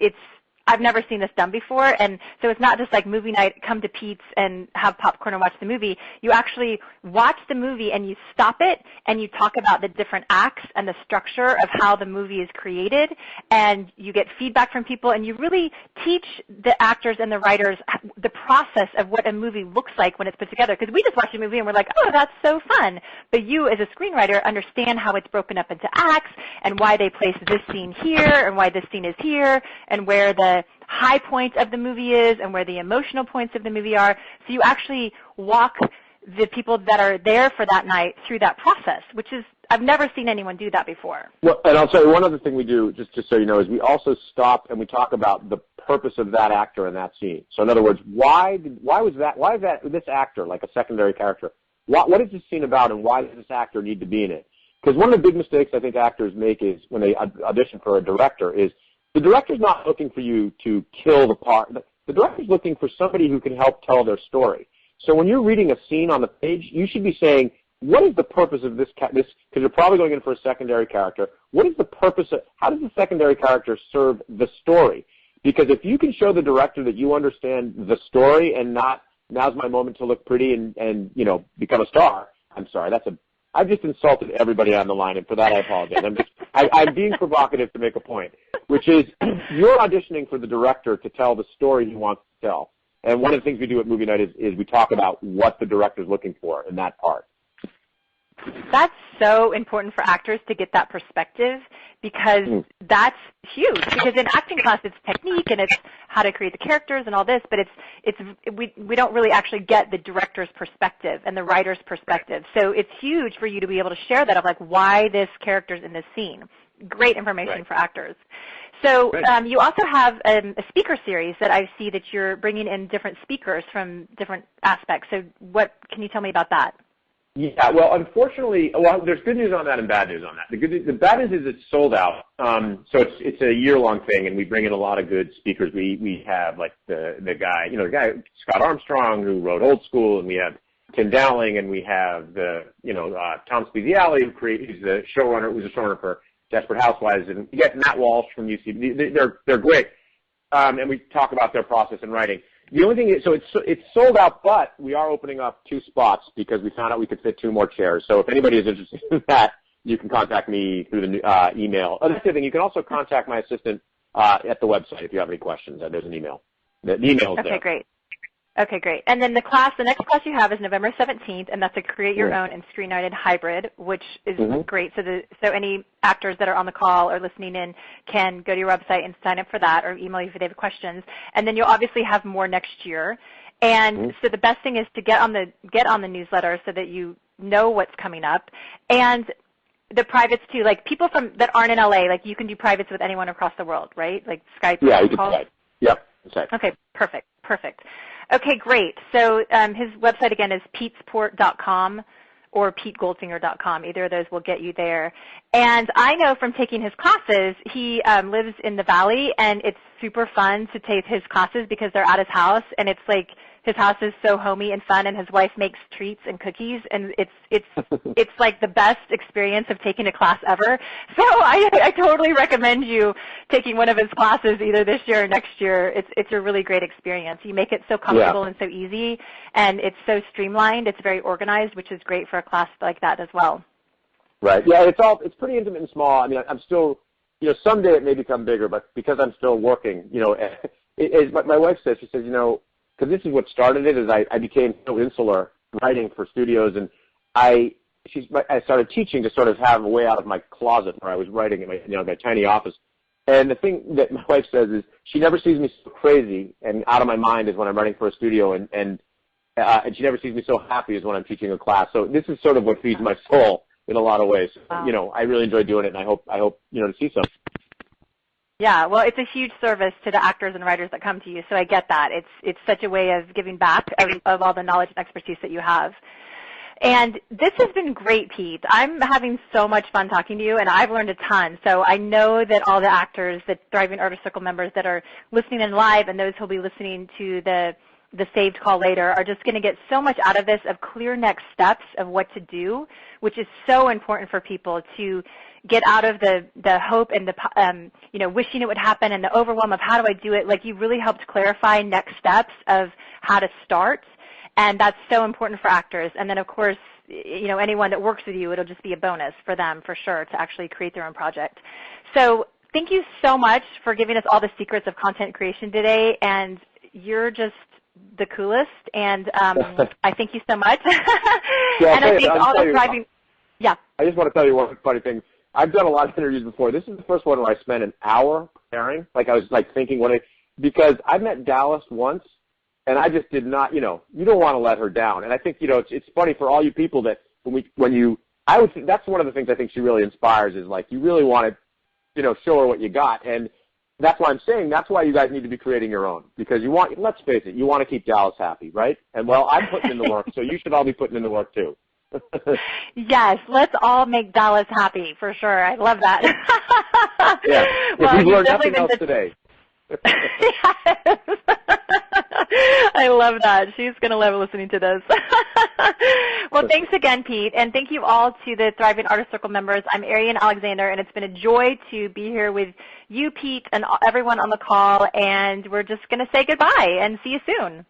I've never seen this done before, and so it's not just like movie night, come to Pete's and have popcorn and watch the movie. You actually watch the movie and you stop it and you talk about the different acts and the structure of how the movie is created, and you get feedback from people, and you really teach the actors and the writers the process of what a movie looks like when it's put together, because we just watch a movie and we're like, oh, that's so fun, but you as a screenwriter understand how it's broken up into acts and why they place this scene here and why this scene is here and where the high point of the movie is and where the emotional points of the movie are. So you actually walk the people that are there for that night through that process, which is, I've never seen anyone do that before. Well, and I'll tell you one other thing we do, just so you know, is we also stop and we talk about the purpose of that actor in that scene. So in other words, why is this actor, like a secondary character, what is this scene about, and why does this actor need to be in it? Because one of the big mistakes I think actors make is when they audition for a director is, the director's not looking for you to kill the part. The director's looking for somebody who can help tell their story. So when you're reading a scene on the page, you should be saying, what is the purpose of this, because you're probably going in for a secondary character. What is the purpose how does the secondary character serve the story? Because if you can show the director that you understand the story and not, now's my moment to look pretty and become a star, I'm sorry, I've just insulted everybody on the line, and for that I apologize. I'm being provocative to make a point, which is you're auditioning for the director to tell the story he wants to tell. And one of the things we do at Movie Night is we talk about what the director's looking for in that part. That's so important for actors to get that perspective, because that's huge. Because in acting class, it's technique and it's how to create the characters and all this, but we don't really actually get the director's perspective and the writer's perspective. So it's huge for you to be able to share that of like why this character's in this scene. Great information for actors. So you also have a speaker series that I see that you're bringing in different speakers from different aspects. So what can you tell me about that? Yeah, well, unfortunately, there's good news on that and bad news on that. The bad news is it's sold out. So it's a year-long thing, and we bring in a lot of good speakers. We have like the guy Scott Armstrong, who wrote Old School, and we have Tim Dowling, and we have Tom Spezialy, who's the showrunner, who's a showrunner for Desperate Housewives, and you get Matt Walsh from UC. They're great, and we talk about their process in writing. The only thing is, so it's sold out, but we are opening up 2 spots because we found out we could fit 2 more chairs. So if anybody is interested in that, you can contact me through the email. Other thing, you can also contact my assistant at the website if you have any questions. There's an email. The email is there. Okay, great. And then the next class you have is November 17th, and that's a Create Your Own and Screenwriting Hybrid, which is great. So any actors that are on the call or listening in can go to your website and sign up for that, or email you if they have questions. And then you'll obviously have more next year. And so the best thing is to get on the newsletter so that you know what's coming up. And the privates too, like people that aren't in LA, like you can do privates with anyone across the world, right? Like Skype. Yeah, you can Skype. Yep. Skype. Okay, perfect. Okay, great. So his website, again, is petesport.com or petegoldfinger.com. Either of those will get you there. And I know from taking his classes, he lives in the Valley, and it's super fun to take his classes because they're at his house, and it's like his house is so homey and fun, and his wife makes treats and cookies, and it's like the best experience of taking a class ever. So I totally recommend you taking one of his classes either this year or next year. It's a really great experience. You make it so comfortable and so easy, and it's so streamlined. It's very organized, which is great for a class like that as well. Right. Yeah, it's pretty intimate and small. I mean, I'm still, someday it may become bigger, but because I'm still working, my wife says, she says, because this is what started it, is I became so insular writing for studios, and I started teaching to sort of have a way out of my closet where I was writing in my tiny office. And the thing that my wife says is she never sees me so crazy and out of my mind as when I'm writing for a studio, and she never sees me so happy as when I'm teaching a class. So this is sort of what feeds my soul. in a lot of ways. Wow. I really enjoy doing it, and I hope to see some. Yeah, well, it's a huge service to the actors and writers that come to you, so I get that. It's such a way of giving back of all the knowledge and expertise that you have. And this has been great, Pete. I'm having so much fun talking to you, and I've learned a ton. So I know that all the actors, the Thriving Artist Circle members that are listening in live and those who will be listening to the saved call later are just going to get so much out of this, of clear next steps of what to do, which is so important for people to get out of the hope and the wishing it would happen and the overwhelm of how do I do it. Like, you really helped clarify next steps of how to start, and that's so important for actors. And then, of course, anyone that works with you, it'll just be a bonus for them for sure to actually create their own project. So thank you so much for giving us all the secrets of content creation today, and you're just the coolest, and I thank you so much. Yeah, and I think all the thriving, yeah. I just want to tell you one funny thing. I've done a lot of interviews before. This is the first one where I spent an hour preparing. Like, I was thinking because I met Dallas once, and I just did not. You don't want to let her down. And I think it's funny for all you people that that's one of the things I think she really inspires is, like, you really want to show her what you got. And that's why I'm saying that's why you guys need to be creating your own, because let's face it, you want to keep Dallas happy, right? And well, I'm putting in the work, so you should all be putting in the work too. Yes, let's all make Dallas happy for sure. I love that. Yeah, well, we've learned nothing else today. Yes. I love that. She's going to love listening to this. Well, thanks again, Pete, and thank you all to the Thriving Artist Circle members. I'm Arian Alexander, and it's been a joy to be here with you, Pete, and everyone on the call, and we're just going to say goodbye and see you soon.